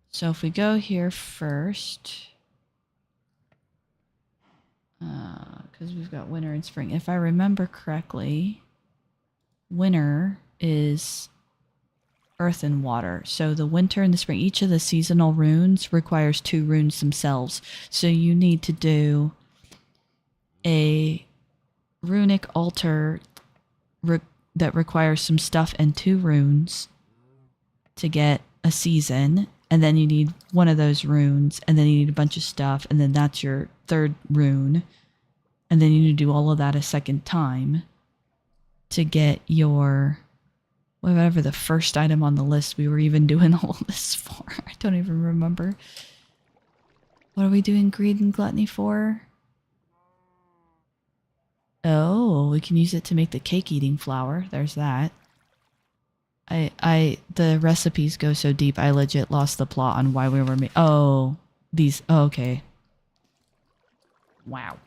[SPEAKER 1] So if we go here first, because we've got Winter and Spring. If I remember correctly, Winter is Earth and Water. So the Winter and the Spring, each of the seasonal runes requires 2 runes themselves. So you need to do a runic altar that requires some stuff and 2 runes to get a season, and then you need one of those runes, and then you need a bunch of stuff, and then that's your 3rd rune, and then you need to do all of that a 2nd time to get your whatever the first item on the list we were even doing all this for. I don't even remember. What are we doing Greed and Gluttony for? Oh, we can use it to make the cake eating flour. There's that. The recipes go so deep, I legit lost the plot on why we were oh, okay. Wow.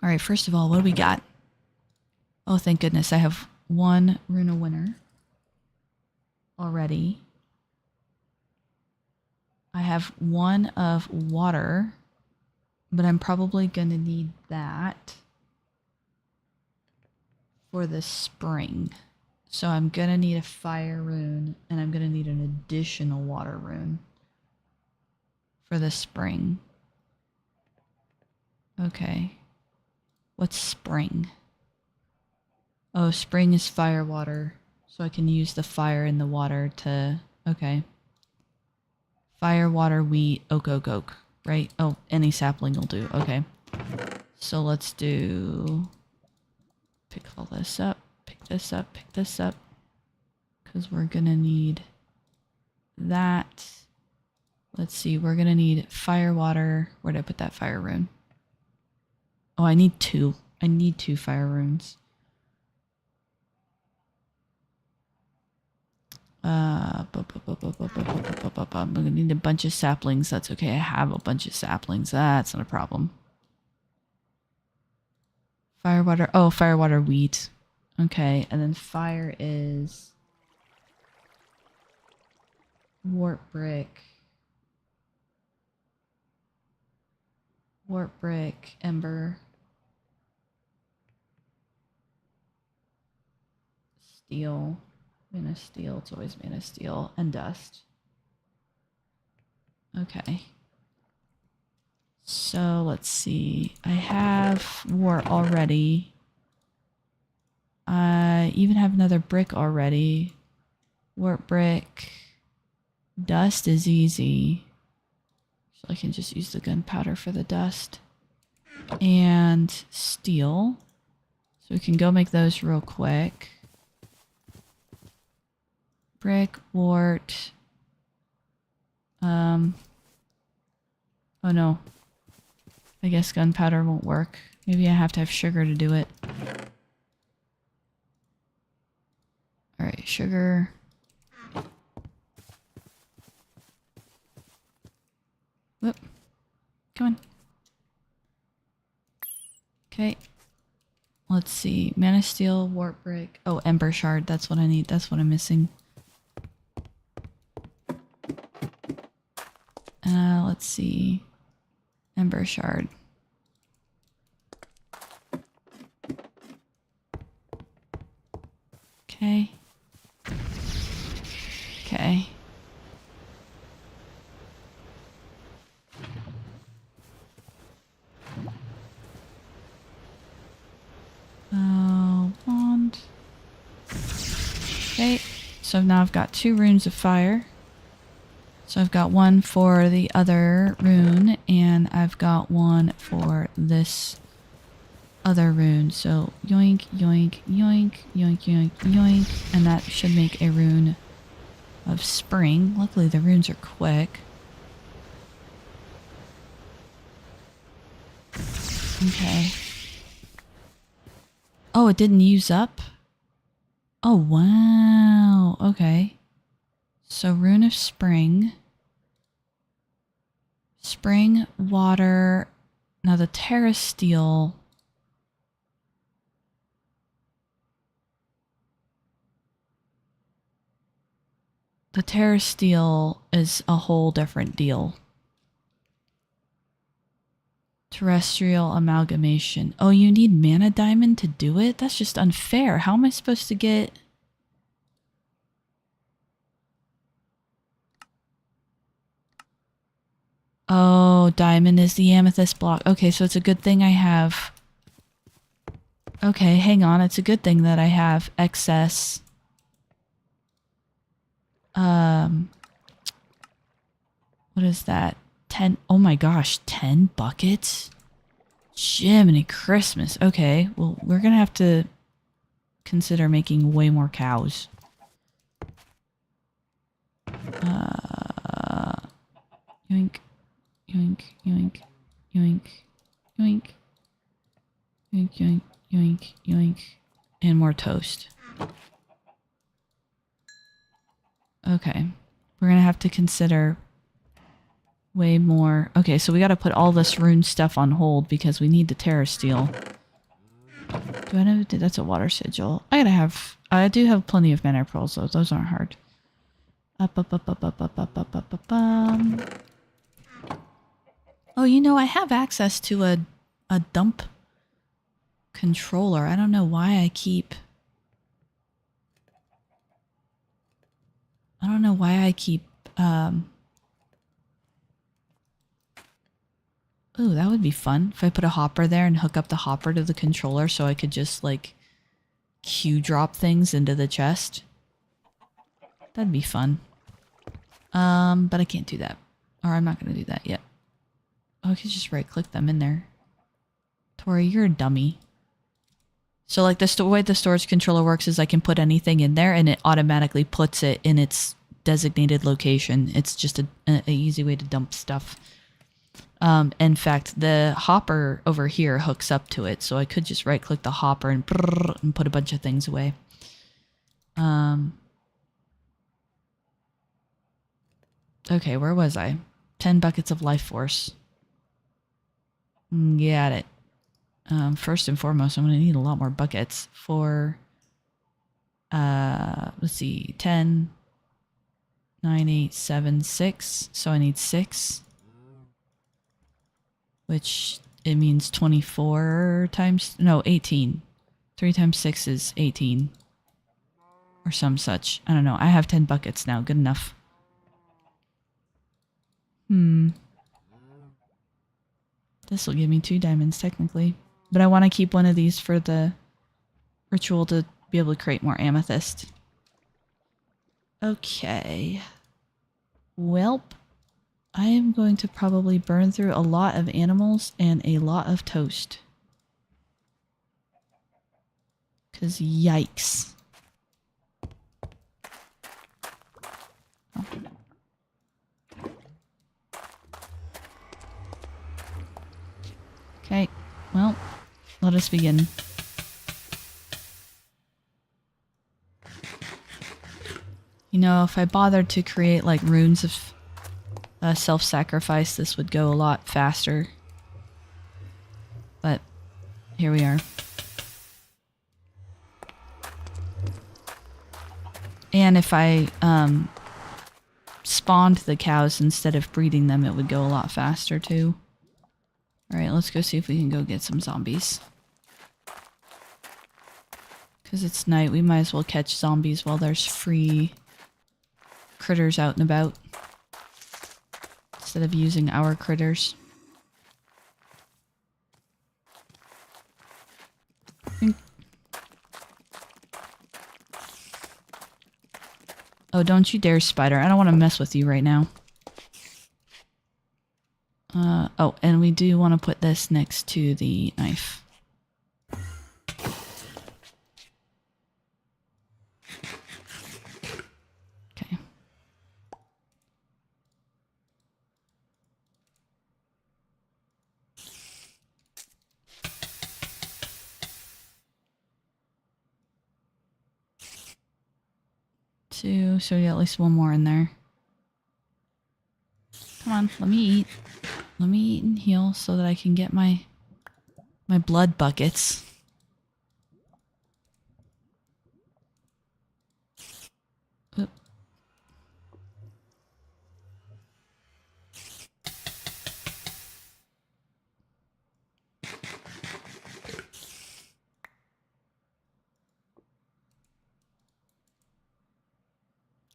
[SPEAKER 1] Alright, first of all, what do we got? Oh, thank goodness, I have 1 Rune of Winter already. I have 1 of Water, but I'm probably gonna need that for the Spring. So I'm gonna need a Fire rune, and I'm gonna need an additional Water rune for the Spring. Okay. What's Spring? Oh, Spring is Fire Water. So I can use the fire and the water to... Okay. Fire, water, wheat, oak, right? Oh, any sapling will do. Okay. So let's do... Pick all this up. Pick this up. Pick this up. Because we're going to need that. Let's see. We're going to need fire, water. Where did I put that fire rune? Oh, I need 2. I need 2 fire runes. I'm gonna need a bunch of saplings. That's okay. I have a bunch of saplings. That's not a problem. Fire, water. Oh, fire, water, wheat. Okay, and then fire is warp brick. Warp brick, ember. Steel. Mana steel. It's always mana steel. And dust. Okay. So let's see. I have wart already. I even have another brick already. Warp brick. Dust is easy. So I can just use the gunpowder for the dust. And steel. So we can go make those real quick. Brick, wart. Oh no. I guess gunpowder won't work. Maybe I have to have sugar to do it. Alright, sugar. Whoop. Come on. Okay. Let's see. Mana steel, warp brick. Oh, ember shard. That's what I need. That's what I'm missing. Let's see. Ember shard. Okay. Okay. Wand. Okay. So now I've got 2 runes of fire. So I've got 1 for the other rune, and I've got 1 for this other rune. So yoink, yoink, yoink, yoink, yoink, yoink, and that should make a rune of spring. Luckily the runes are quick. Okay. Oh, it didn't use up? Oh, wow. Okay. So rune of spring. Spring, water. Now the Terra Steel. The Terra Steel is a whole different deal. Terrestrial amalgamation. Oh, you need mana diamond to do it? That's just unfair. How am I supposed to get... Oh, diamond is the amethyst block. Okay, so it's a good thing I have... Okay, hang on. It's a good thing that I have excess... What is that? 10... Oh my gosh, 10 buckets? Jiminy Christmas. Okay, well, we're gonna have to consider making way more cows. Yoink, yoink, yoink, yoink, yoink, yoink, yoink, yoink, yoink, and more toast. Okay, we're gonna have to consider way more. Okay, so we gotta put all this rune stuff on hold because we need the Terra Steel. Do I know that's a water sigil? I do have plenty of mana pearls though. Those aren't hard. Up. Oh, you know, I have access to a dump controller. I don't know why I keep... Ooh, that would be fun. If I put a hopper there and hook up the hopper to the controller so I could just, like, Q drop things into the chest. That'd be fun. But I can't do that. Or I'm not gonna do that yet. Oh, I could just right-click them in there. Tori, you're a dummy. So, like, the way the storage controller works is I can put anything in there and it automatically puts it in its designated location. It's just a easy way to dump stuff. In fact, the hopper over here hooks up to it, so I could just right-click the hopper and put a bunch of things away. Okay, where was I? 10 buckets of life force. Got it. First and foremost, I'm going to need a lot more buckets for, let's see, 10, 9, 8, 7, 6. So I need 6. Which, it means 24 times, no, 18. 3 times 6 is 18. Or some such. I don't know. I have 10 buckets now. Good enough. This will give me 2 diamonds, technically. But I want to keep one of these for the ritual to be able to create more amethyst. Okay. Welp. I am going to probably burn through a lot of animals and a lot of toast. 'Cause yikes. Oh. Okay, well, let us begin. You know, if I bothered to create like runes of self-sacrifice, this would go a lot faster. But here we are. And if I spawned the cows instead of breeding them, it would go a lot faster too. Alright, let's go see if we can go get some zombies. Because it's night, we might as well catch zombies while there's free critters out and about. Instead of using our critters. Oh, don't you dare, spider. I don't want to mess with you right now. Oh, and we do want to put this next to the knife. Okay. Two, so we got at least one more in there. Come on, let me eat. Let me eat and heal so that I can get my blood buckets. Oop.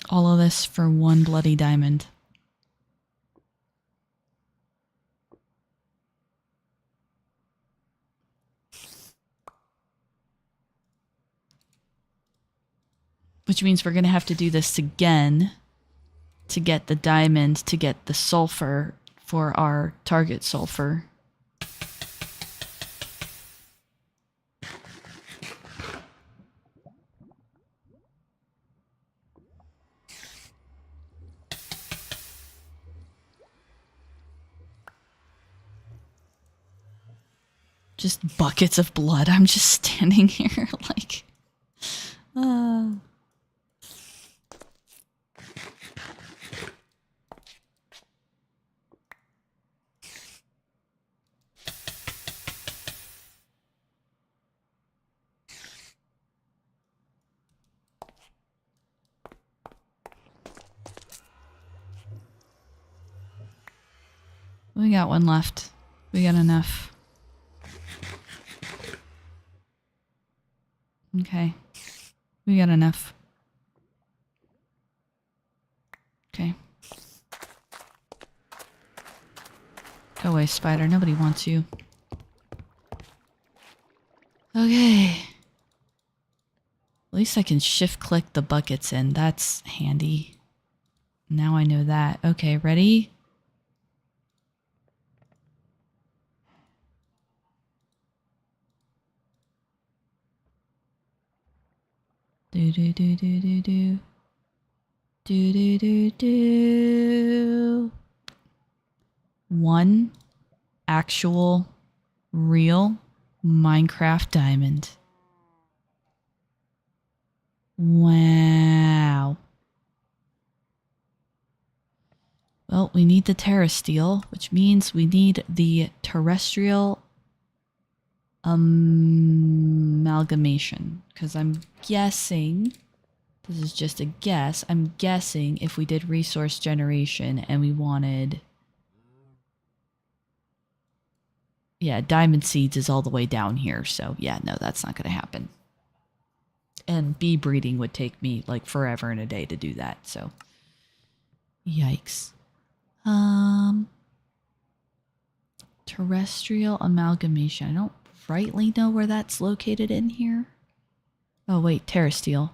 [SPEAKER 1] All of this for one bloody diamond. Which means we're going to have to do this again to get the diamond, to get the sulfur for our target sulfur. Just buckets of blood. I'm just standing here like... We got one left. We got enough. Okay. We got enough. Okay. Go away, spider. Nobody wants you. Okay. At least I can shift-click the buckets in. That's handy. Now I know that. Okay, ready? Do do do do do do. Do do do do. One actual real Minecraft diamond. Wow. Well, we need the terrasteel, which means we need the terrestrial amalgamation. Because I'm guessing, this is just a guess, I'm guessing if we did resource generation and we wanted... Yeah, diamond seeds is all the way down here, so yeah, no, that's not going to happen. And bee breeding would take me like forever and a day to do that, so... Yikes. Terrestrial amalgamation. I don't rightly know where that's located in here. Oh wait, terrasteel.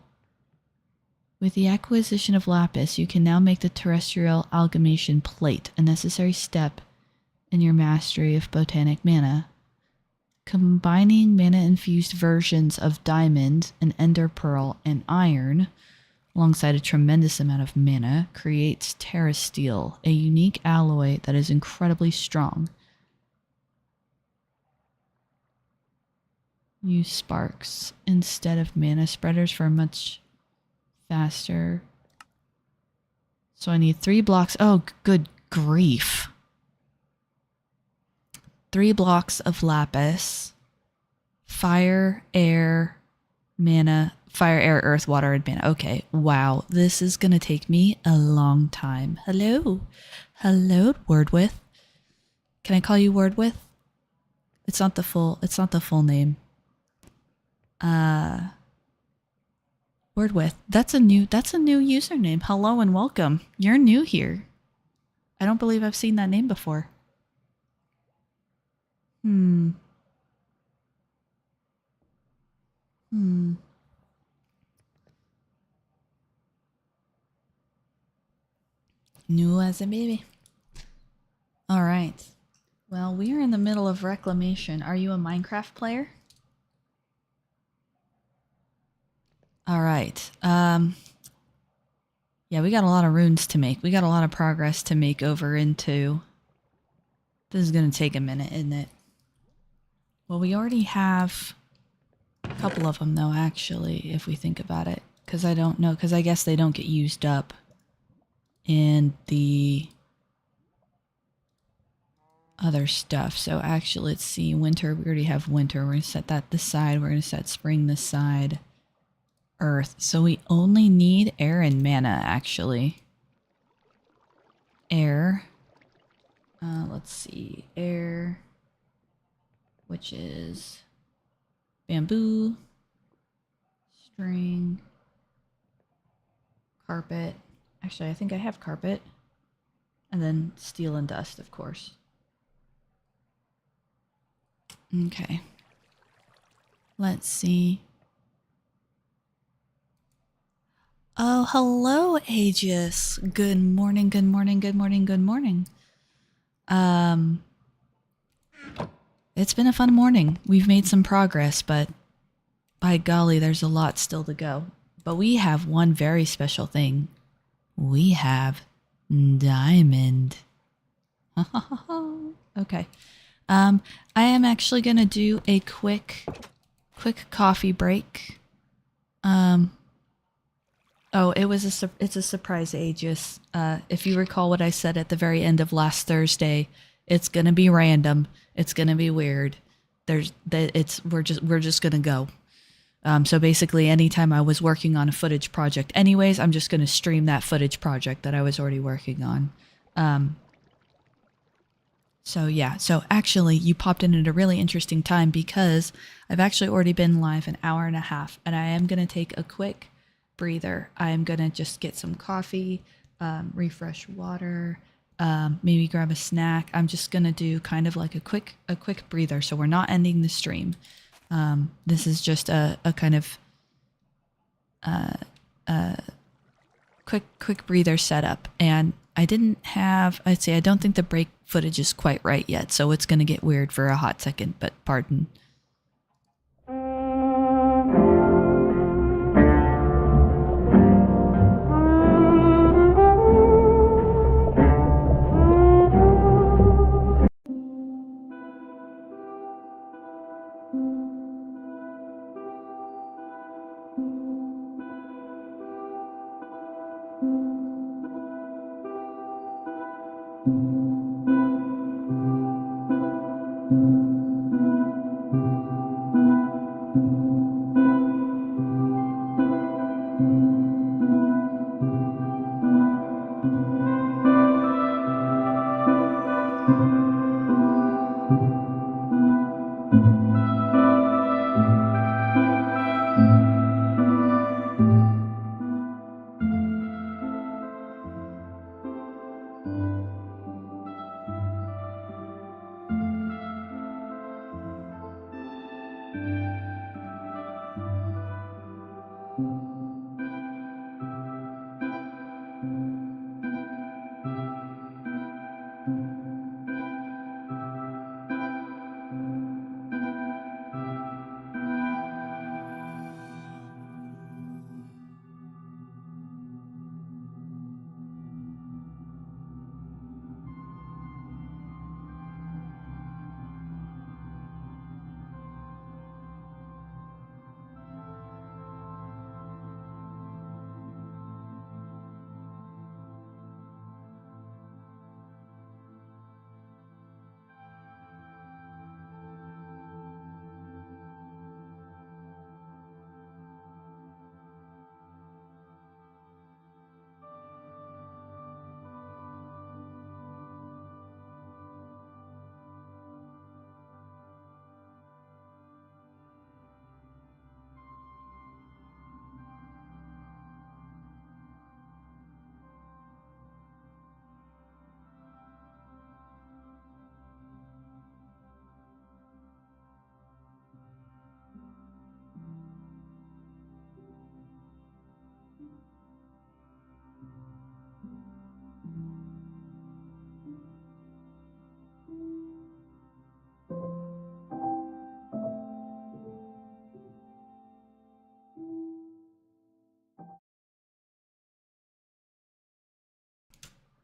[SPEAKER 1] With the acquisition of lapis, you can now make the terrestrial amalgamation plate, a necessary step in your mastery of botanic mana. Combining mana-infused versions of diamond and ender pearl and iron alongside a tremendous amount of mana, creates terrasteel, a unique alloy that is incredibly strong. Use sparks instead of mana spreaders for much faster. So I need 3 blocks. Oh, good grief. 3 blocks of lapis. Fire, air, mana. Fire, air, earth, water, and mana. Okay, wow. This is going to take me a long time. Hello. Hello, Wordwith. Can I call you Wordwith? It's not the full name. Wordwith. That's a new username. Hello and welcome. You're new here. I don't believe I've seen that name before. New as a baby. All right. Well, we are in the middle of reclamation. Are you a Minecraft player? All right. Yeah, we got a lot of runes to make. We got a lot of progress to make over into... This is going to take a minute, isn't it? Well, we already have a couple of them, though, actually, if we think about it. Because I don't know, because I guess they don't get used up in the other stuff. So actually, let's see. Winter, we already have winter. We're going to set that this side. We're going to set spring this side. Earth. So we only need air and mana, actually. Air. Let's see. Air, which is bamboo, string, carpet. Actually, I think I have carpet. And then steel and dust, of course. Okay. Let's see. Oh, hello, Aegis. Good morning, good morning, good morning, good morning. It's been a fun morning. We've made some progress, but by golly, there's a lot still to go. But we have one very special thing. We have diamond. Okay. I am actually going to do a quick coffee break. Oh, it's a surprise, Aegis. If you recall what I said at the very end of last Thursday, it's gonna be random. It's gonna be weird. We're just gonna go. So basically, anytime I was working on a footage project, anyways, I'm just gonna stream that footage project that I was already working on. So yeah, so actually you popped in at a really interesting time because I've actually already been live an hour and a half, and I am gonna take a quick breather. I'm gonna just get some coffee, refresh water, maybe grab a snack. I'm just gonna do kind of like a quick breather. So we're not ending the stream. This is just a kind of quick breather setup. And I don't think the break footage is quite right yet, so it's gonna get weird for a hot second, but pardon.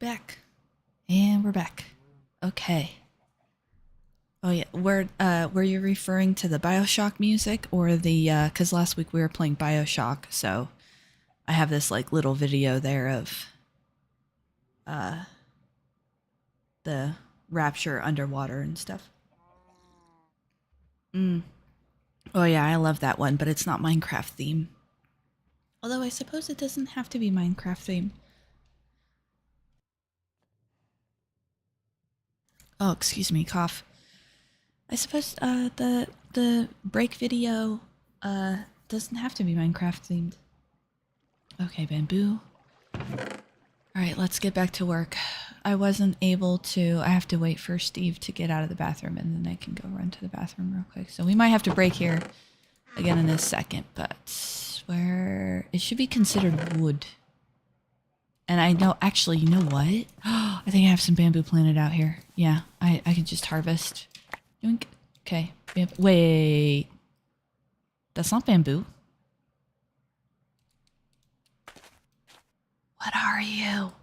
[SPEAKER 1] Back. And we're back. Okay. Oh yeah, were you referring to the BioShock music or the, cause last week we were playing BioShock, so I have this like little video there of, the Rapture underwater and stuff. Oh yeah, I love that one, but it's not Minecraft theme. Although I suppose it doesn't have to be Minecraft theme. Oh, excuse me, cough. I suppose the break video doesn't have to be Minecraft themed. Okay, bamboo. All right, let's get back to work. I wasn't able to. I have to wait for Steve to get out of the bathroom, and then I can go run to the bathroom real quick. So we might have to break here again in a second, but where it should be considered wood. And I know, actually, you know what? I think I have some bamboo planted out here. Yeah, I can just harvest. Yoink. Okay. Wait. That's not bamboo. What are you?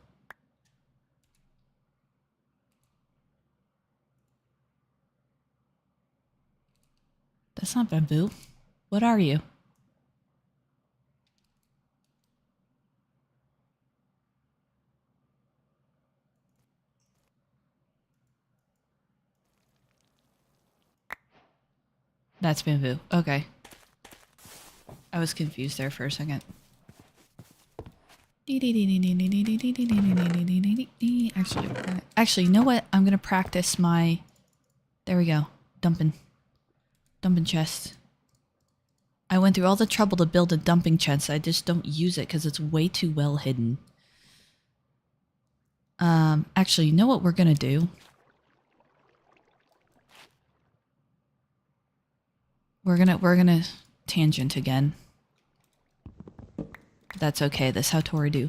[SPEAKER 1] That's not bamboo. What are you? That's bamboo. Okay. I was confused there for a second. Actually, you know what? I'm gonna practice my. There we go. Dumping chest. I went through all the trouble to build a dumping chest. I just don't use it because it's way too well hidden. Actually, you know what we're gonna do? We're gonna tangent again. That's okay. That's how Tori do.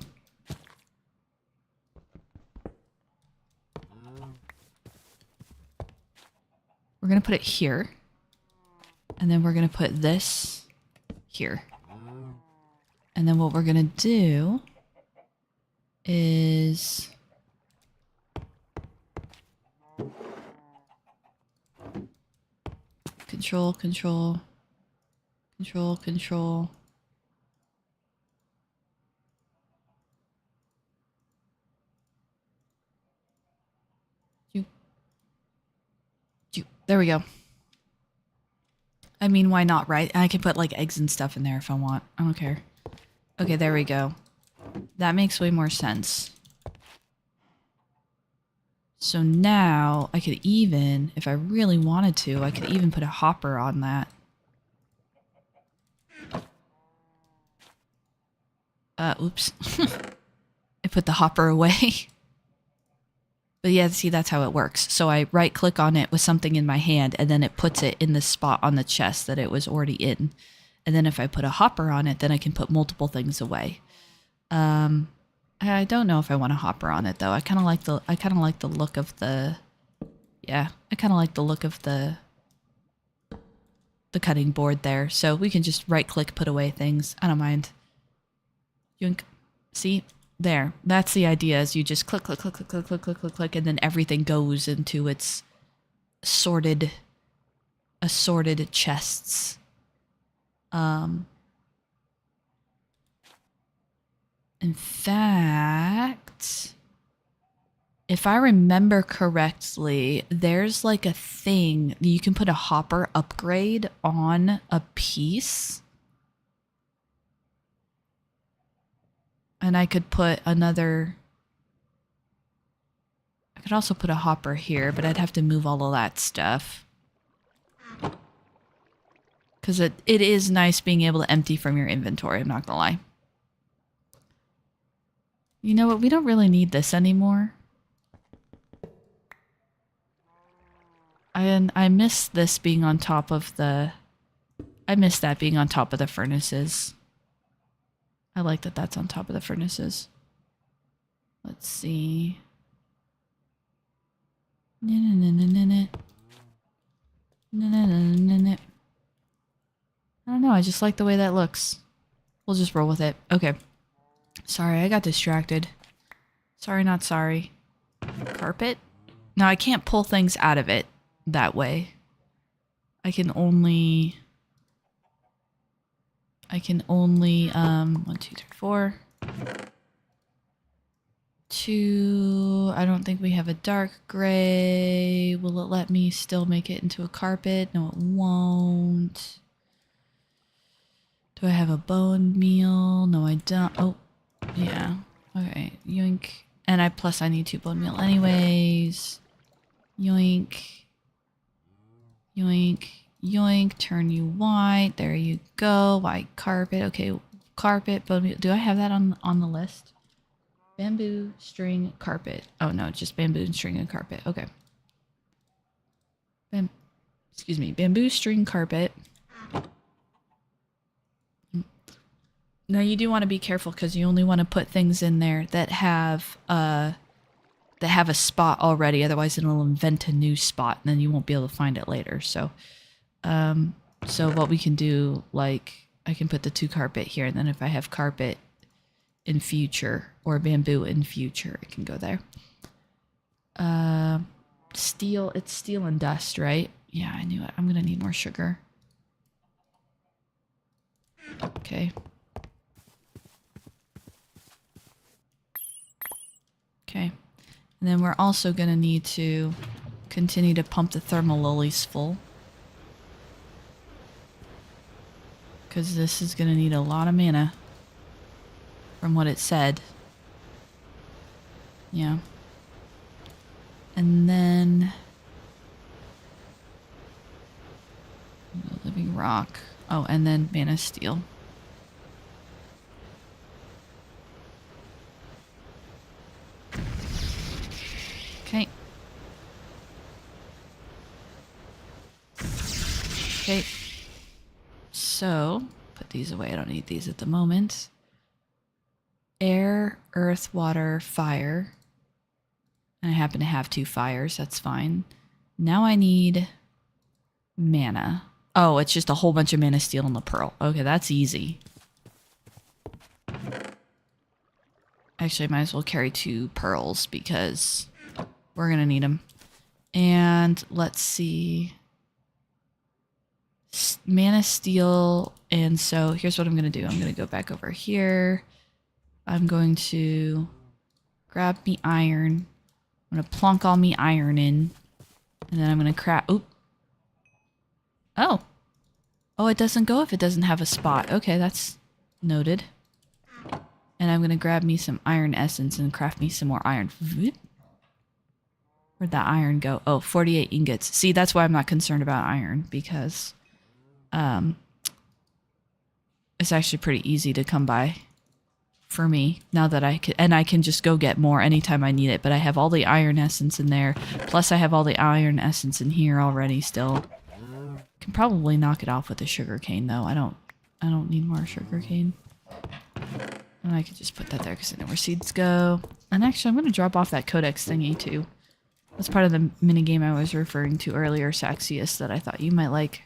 [SPEAKER 1] We're gonna put it here. And then we're gonna put this here. And then what we're gonna do is control. There we go. I mean, why not, right? I can put like eggs and stuff in there if I want. I don't care. Okay, there we go. That makes way more sense. So now I could even, if I really wanted to, I could even put a hopper on that. Oops. I put the hopper away. But yeah, see, that's how it works. So I right click on it with something in my hand and then it puts it in the spot on the chest that it was already in. And then if I put a hopper on it, then I can put multiple things away. I don't know if I want a hopper on it though. I kind of like the look of the, yeah, I kind of like the look of the cutting board there. So we can just right click, put away things. I don't mind. Yoink. See? There. That's the idea, is you just click, and then everything goes into its assorted chests. In fact, if I remember correctly, there's like a thing you can put a hopper upgrade on a piece. And I could put another... I could also put a hopper here, but I'd have to move all of that stuff. Because it is nice being able to empty from your inventory, I'm not gonna lie. You know what? We don't really need this anymore. I miss this being on top of the... I miss that being on top of the furnaces. I like that that's on top of the furnaces. Let's see. I don't know, I just like the way that looks. We'll just roll with it. Okay. Sorry, I got distracted. Sorry, not sorry. Carpet? No, I can't pull things out of it that way. I can only 1, 2, 3, 4. 2. I don't think we have a dark gray. Will it let me still make it into a carpet? No, it won't. Do I have a bone meal? No, I don't. Oh, yeah. Okay, yoink. And I need 2 bone meal anyways. Yoink. Yoink. Yoink. Turn you white. There you go. White carpet. Okay, carpet, bone meal. Do I have that on the list? Bamboo, string, carpet. Oh no, just bamboo and string and carpet. Okay. Excuse me. Bamboo, string, carpet. Now you do want to be careful because you only want to put things in there that have a spot already. Otherwise, it'll invent a new spot, and then you won't be able to find it later. So, so what we can do, like, I can put the 2 carpet here, and then if I have carpet in future or bamboo in future, it can go there. Steel. It's steel and dust, right? Yeah, I knew it. I'm gonna need more sugar. Okay. Okay. And then we're also going to need to continue to pump the thermal lilies full. Because this is going to need a lot of mana. From what it said. Yeah. And then... living rock. Oh, and then mana steel. Okay. Okay. So, put these away. I don't need these at the moment. Air, earth, water, fire. And I happen to have 2 fires. That's fine. Now I need mana. Oh, it's just a whole bunch of mana steel and the pearl. Okay, that's easy. Actually, I might as well carry 2 pearls because... we're going to need them. And let's see. Mana steel. And so here's what I'm going to do. I'm going to go back over here. I'm going to grab me iron. I'm going to plunk all me iron in. And then I'm going to craft... oop. Oh. Oh, it doesn't go if it doesn't have a spot. Okay, that's noted. And I'm going to grab me some iron essence and craft me some more iron. Where'd that iron go? Oh, 48 ingots. See, that's why I'm not concerned about iron, because it's actually pretty easy to come by for me now that I can just go get more anytime I need it. But I have all the iron essence in there. Plus I have all the iron essence in here already still. Can probably knock it off with a sugar cane though. I don't need more sugar cane. And I could just put that there because I know where seeds go. And actually I'm going to drop off that codex thingy too. That's part of the minigame I was referring to earlier, Saxius, that I thought you might like.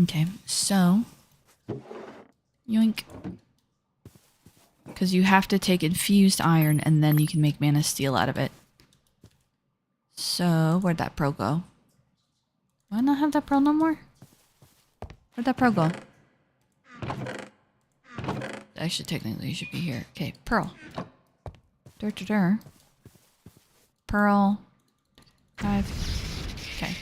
[SPEAKER 1] Okay, so... yoink. Because you have to take infused iron and then you can make mana steel out of it. So, where'd that pearl go? Do I not have that pearl no more? Where'd that pearl go? Actually, technically, it should be here. Okay, pearl. Pearl. 5. Okay.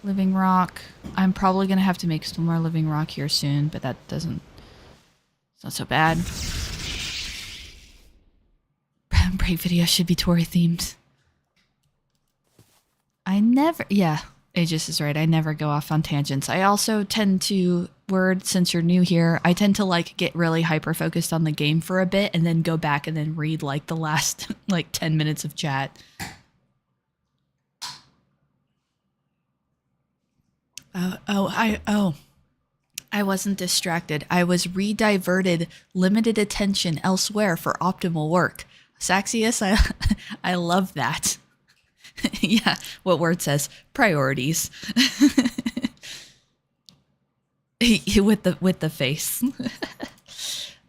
[SPEAKER 1] Living rock. I'm probably going to have to make some more living rock here soon, but that doesn't... it's not so bad. Break video should be Tory themed. I never... yeah, Aegis is right. I never go off on tangents. I also tend to... word, since you're new here, I tend to like get really hyper focused on the game for a bit and then go back and then read like the last like 10 minutes of chat. I wasn't distracted. I was rediverted limited attention elsewhere for optimal work. Saxius, I love that. Yeah, what word says? Priorities. with the face.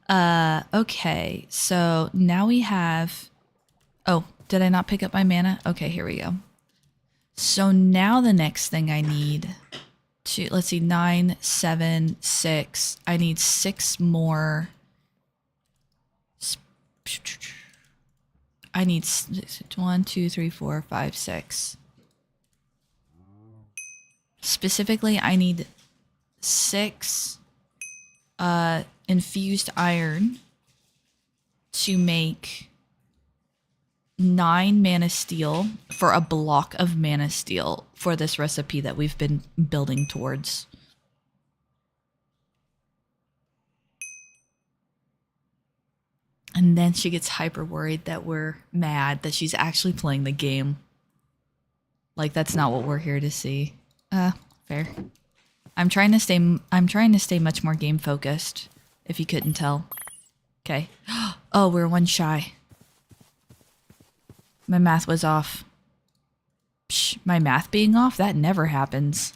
[SPEAKER 1] Okay, so now we have... Oh, did I not pick up my mana? Okay, here we go. So now the next thing I need to... Let's see, 9, 7, 6. I need 6 more... I need 1, 2, 3, 4, 5, 6. Specifically, I need 6 infused iron to make 9 mana steel for a block of mana steel for this recipe that we've been building towards. And then she gets hyper worried that we're mad that she's actually playing the game. Like, that's not what we're here to see. Fair. I'm trying to stay much more game focused, if you couldn't tell. Okay. Oh, we're 1 shy. My math was off. Psh, my math being off? That never happens.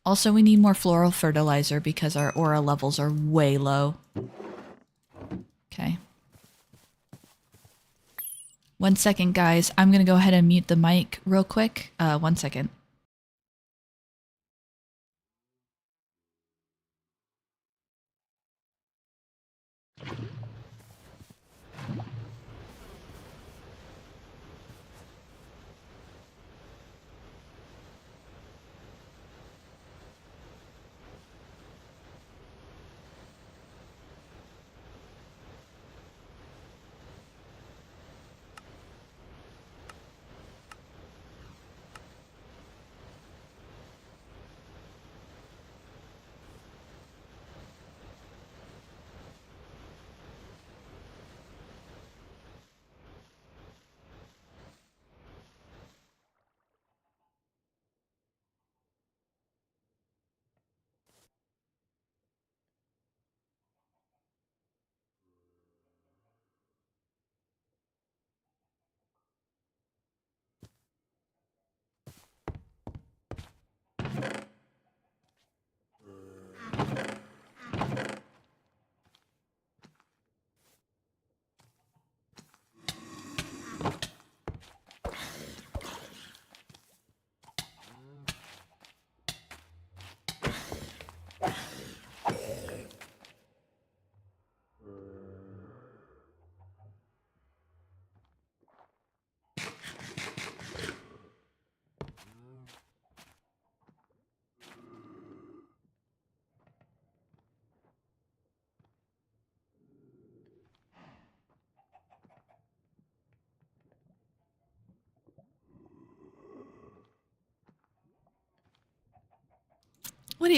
[SPEAKER 1] Also, we need more floral fertilizer because our aura levels are way low. Okay. 1 second, guys. I'm gonna go ahead and mute the mic real quick. 1 second.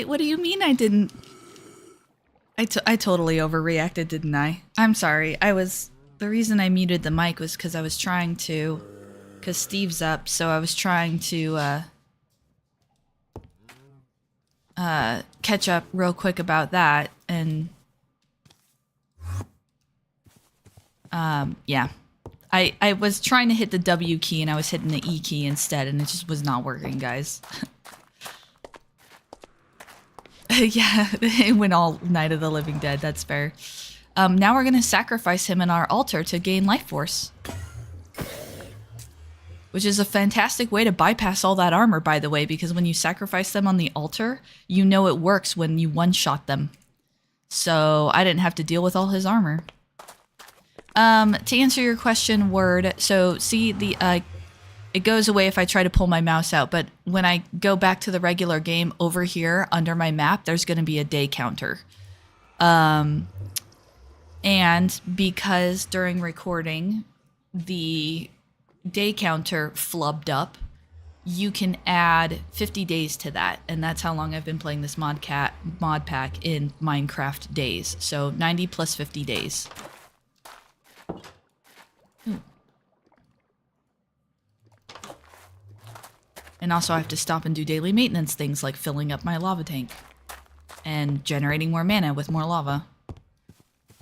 [SPEAKER 1] What do you mean I didn't? I totally overreacted, didn't I? I'm sorry. The reason I muted the mic was because I was trying to, because Steve's up, so I was trying to catch up real quick about that, and yeah. I was trying to hit the W key and I was hitting the E key instead, and it just was not working, guys. Yeah, it went all Night of the Living Dead, that's fair. Now we're going to sacrifice him in our altar to gain life force. Which is a fantastic way to bypass all that armor, by the way, because when you sacrifice them on the altar, you know it works when you one-shot them. So I didn't have to deal with all his armor. To answer your question, Word, so see the... it goes away if I try to pull my mouse out, but when I go back to the regular game, over here under my map, there's going to be a day counter. And because during recording, the day counter flubbed up, you can add 50 days to that, and that's how long I've been playing this mod pack in Minecraft days. So 90 plus 50 days. Ooh. And also I have to stop and do daily maintenance things like filling up my lava tank and generating more mana with more lava.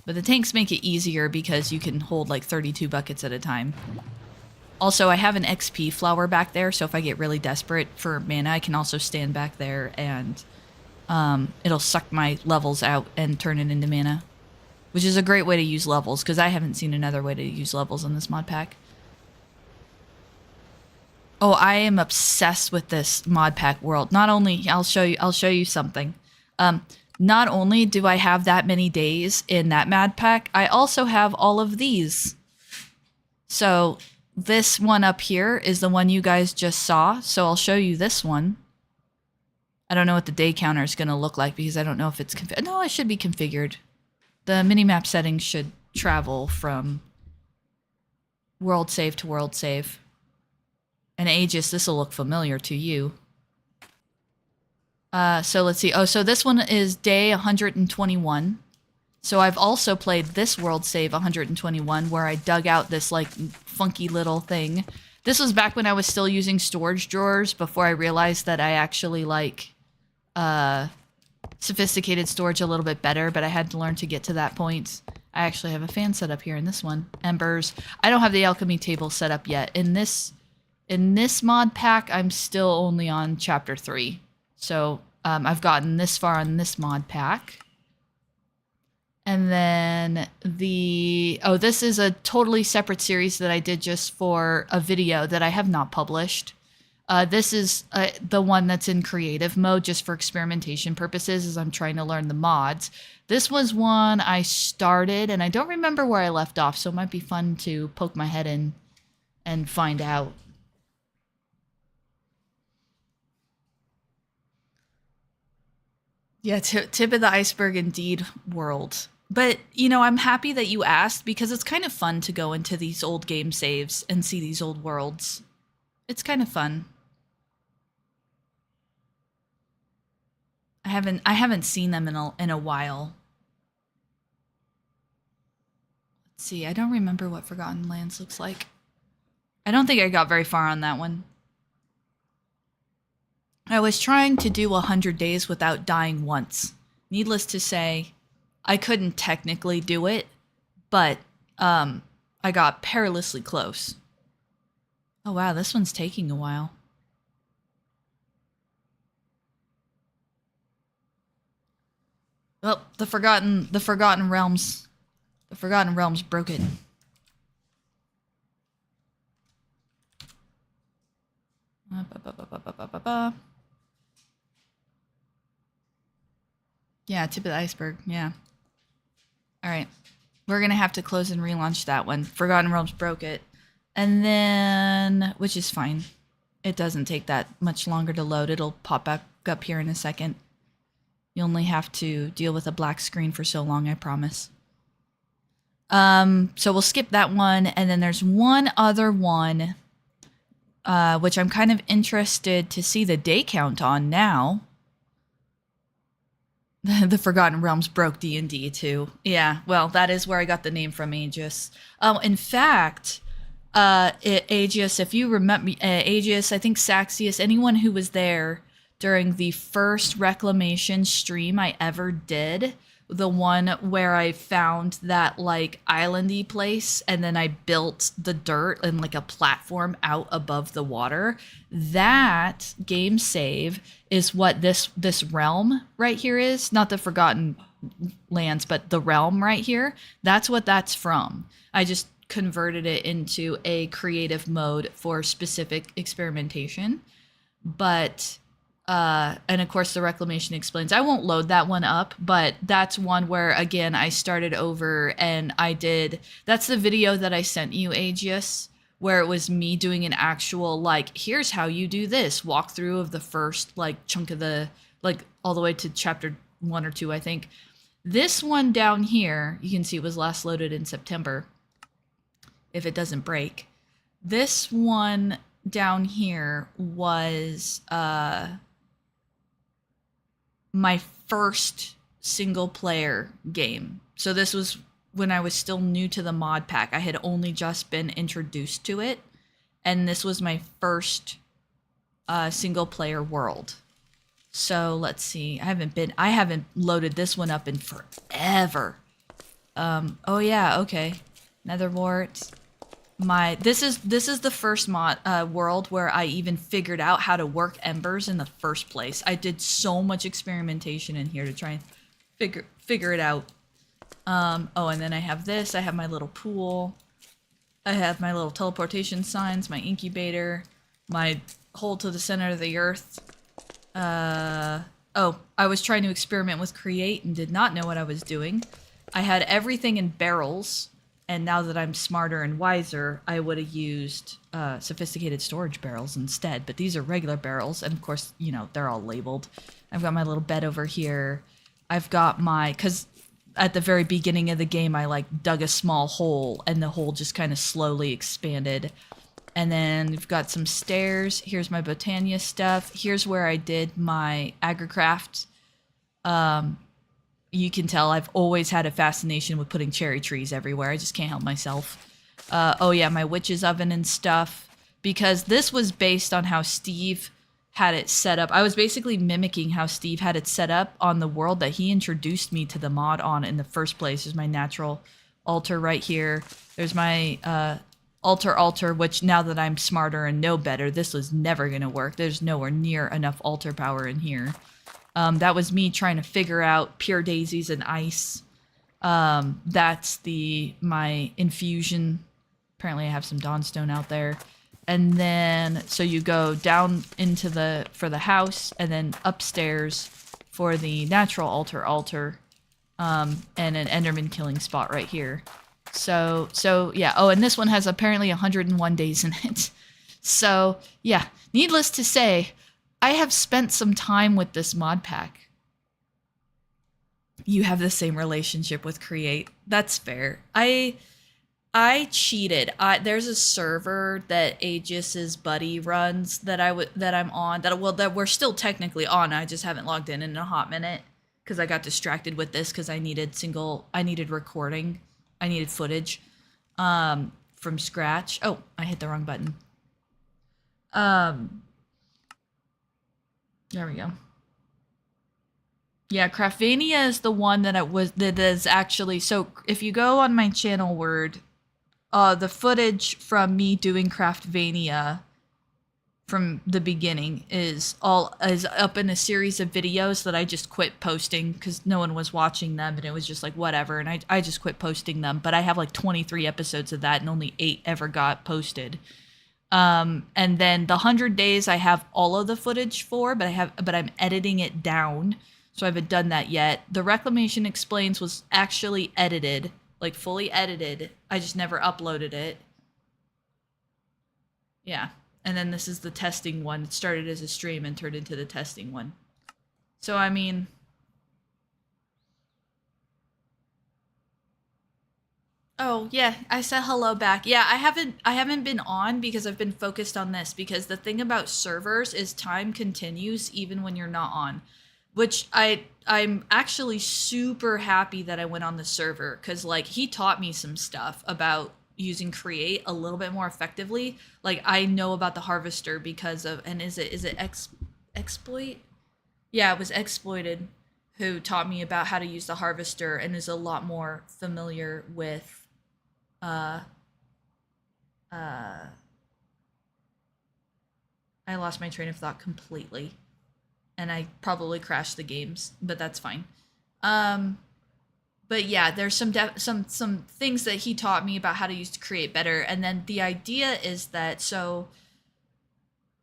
[SPEAKER 1] But the tanks make it easier because you can hold like 32 buckets at a time. Also, I have an XP flower back there, so if I get really desperate for mana, I can also stand back there and it'll suck my levels out and turn it into mana. which is a great way to use levels, because I haven't seen another way to use levels in this mod pack. Oh, I am obsessed with this mod pack world. Not only, I'll show you something. Not only do I have that many days in that mod pack, I also have all of these. So this one up here is the one you guys just saw. So I'll show you this one. I don't know what the day counter is going to look like because I don't know if it's configured. No, it should be configured. The minimap settings should travel from world save to world save. And Aegis, this will look familiar to you. So let's see. Oh, so this one is day 121. So I've also played this world save 121 where I dug out this like funky little thing. This was back when I was still using storage drawers before I realized that I actually like sophisticated storage a little bit better, but I had to learn to get to that point. I actually have a fan set up here in this one. Embers. I don't have the alchemy table set up yet. In this mod pack, I'm still only on chapter 3. So I've gotten this far on this mod pack. And then this is a totally separate series that I did just for a video that I have not published. This is the one that's in creative mode just for experimentation purposes as I'm trying to learn the mods. This was one I started and I don't remember where I left off, so it might be fun to poke my head in and find out. Yeah, tip of the iceberg indeed, world. But, you know, I'm happy that you asked because it's kind of fun to go into these old game saves and see these old worlds. It's kind of fun. I haven't seen them in a while. Let's see. I don't remember what Forgotten Lands looks like. I don't think I got very far on that one. I was trying to do 100 days without dying once. Needless to say, I couldn't technically do it, but I got perilously close. Oh wow, this one's taking a while. Well, the Forgotten Realms broke it. Yeah, tip of the iceberg. Yeah. All right. We're going to have to close and relaunch that one. Forgotten Realms broke it. And then, which is fine. It doesn't take that much longer to load. It'll pop back up here in a second. You only have to deal with a black screen for so long, I promise. So we'll skip that one. And then there's one other one, which I'm kind of interested to see the day count on now. The Forgotten Realms broke D&D too. Yeah, well, that is where I got the name from, Aegis. In fact, Aegis, if you remember, Aegis, I think Saxius, anyone who was there during the first Reclamation stream I ever did, the one where I found that like islandy place and then I built the dirt and like a platform out above the water, that game save is what this realm right here is. Not the Forgotten Lands, but the realm right here. That's what that's from. I just converted it into a creative mode for specific experimentation. But and of course the Reclamation Explains. I won't load that one up, but that's one where again I started over and I did. That's the video that I sent you, Aegis, where it was me doing an actual like, here's how you do this walkthrough of the first like chunk of the like all the way to chapter 1 or 2, I think. This one down here, you can see it was last loaded in September. If it doesn't break, this one down here was my first single player game. So this was when I was still new to the mod pack. I had only just been introduced to it, and this was my first single player world. So let's see. I haven't loaded this one up in forever. Oh yeah, okay. Netherwart. This is the first world where I even figured out how to work embers in the first place. I did so much experimentation in here to try and figure it out. Oh, and then I have this. I have my little pool. I have my little teleportation signs, my incubator, my hole to the center of the earth. Oh, I was trying to experiment with create and did not know what I was doing. I had everything in barrels, and now that I'm smarter and wiser, I would have used sophisticated storage barrels instead. But these are regular barrels, and of course, you know, they're all labeled. I've got my little bed over here. I've got because at the very beginning of the game, I like dug a small hole, and the hole just kind of slowly expanded. And then we've got some stairs. Here's my Botania stuff. Here's where I did my agricraft. You can tell I've always had a fascination with putting cherry trees everywhere. I just can't help myself. Oh yeah, my witch's oven and stuff. Because this was based on how Steve had it set up. I was basically mimicking how Steve had it set up on the world that he introduced me to the mod on in the first place. There's my natural altar right here. There's my altar, which now that I'm smarter and know better, this was never going to work. There's nowhere near enough altar power in here. That was me trying to figure out pure daisies and ice. That's my infusion. Apparently I have some dawnstone out there. And then, so you go down into for the house, and then upstairs for the natural altar, and an Enderman killing spot right here. So yeah. Oh, and this one has apparently 101 days in it. So yeah, needless to say, I have spent some time with this mod pack. You have the same relationship with Create. That's fair. I cheated. There's a server that Aegis's buddy runs that I'm on that we're still technically on. I just haven't logged in a hot minute because I got distracted with this because I needed recording. I needed footage from scratch. Oh, I hit the wrong button. There we go. Yeah, Craftvania is the one that is actually, so if you go on my channel word, the footage from me doing Craftvania from the beginning is up in a series of videos that I just quit posting because no one was watching them, and it was just like whatever, and I just quit posting them. But I have like 23 episodes of that, and only 8 ever got posted. And then the 100 days I have all of the footage for, but I'm editing it down, so I haven't done that yet. The Reclamation Explains was actually edited, like fully edited. I just never uploaded it. Yeah. And then this is the testing one. It started as a stream and turned into the testing one. So I mean, oh yeah, I said hello back. Yeah, I haven't been on because I've been focused on this, because the thing about servers is time continues even when you're not on. Which I'm actually super happy that I went on the server, because like he taught me some stuff about using Create a little bit more effectively. Like I know about the harvester because of, and is it exploit? Yeah, it was Exploited who taught me about how to use the harvester and is a lot more familiar with I lost my train of thought completely. And I probably crashed the games, but that's fine. But yeah, there's some things that he taught me about how to use to create better. And then the idea is that, so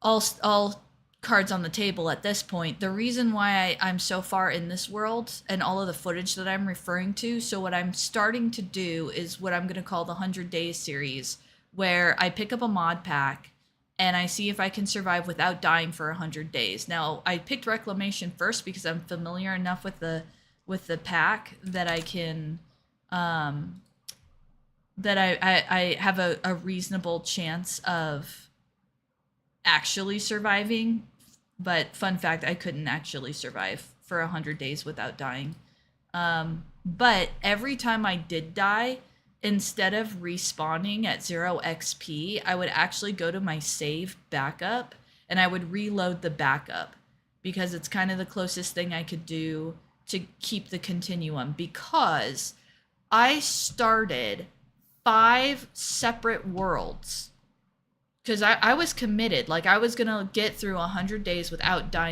[SPEAKER 1] all cards on the table at this point, the reason why I'm so far in this world and all of the footage that I'm referring to, so what I'm starting to do is what I'm going to call the 100 Days series, where I pick up a mod pack and I see if I can survive without dying for 100 days. Now, I picked Reclamation first because I'm familiar enough with the pack that I can, that I have a reasonable chance of actually surviving. But fun fact, I couldn't actually survive for 100 days without dying. But every time I did die, instead of respawning at 0 XP, I would actually go to my save backup and I would reload the backup, because it's kind of the closest thing I could do to keep the continuum, because I started 5 separate worlds because I was committed. Like I was going to get through 100 days without dying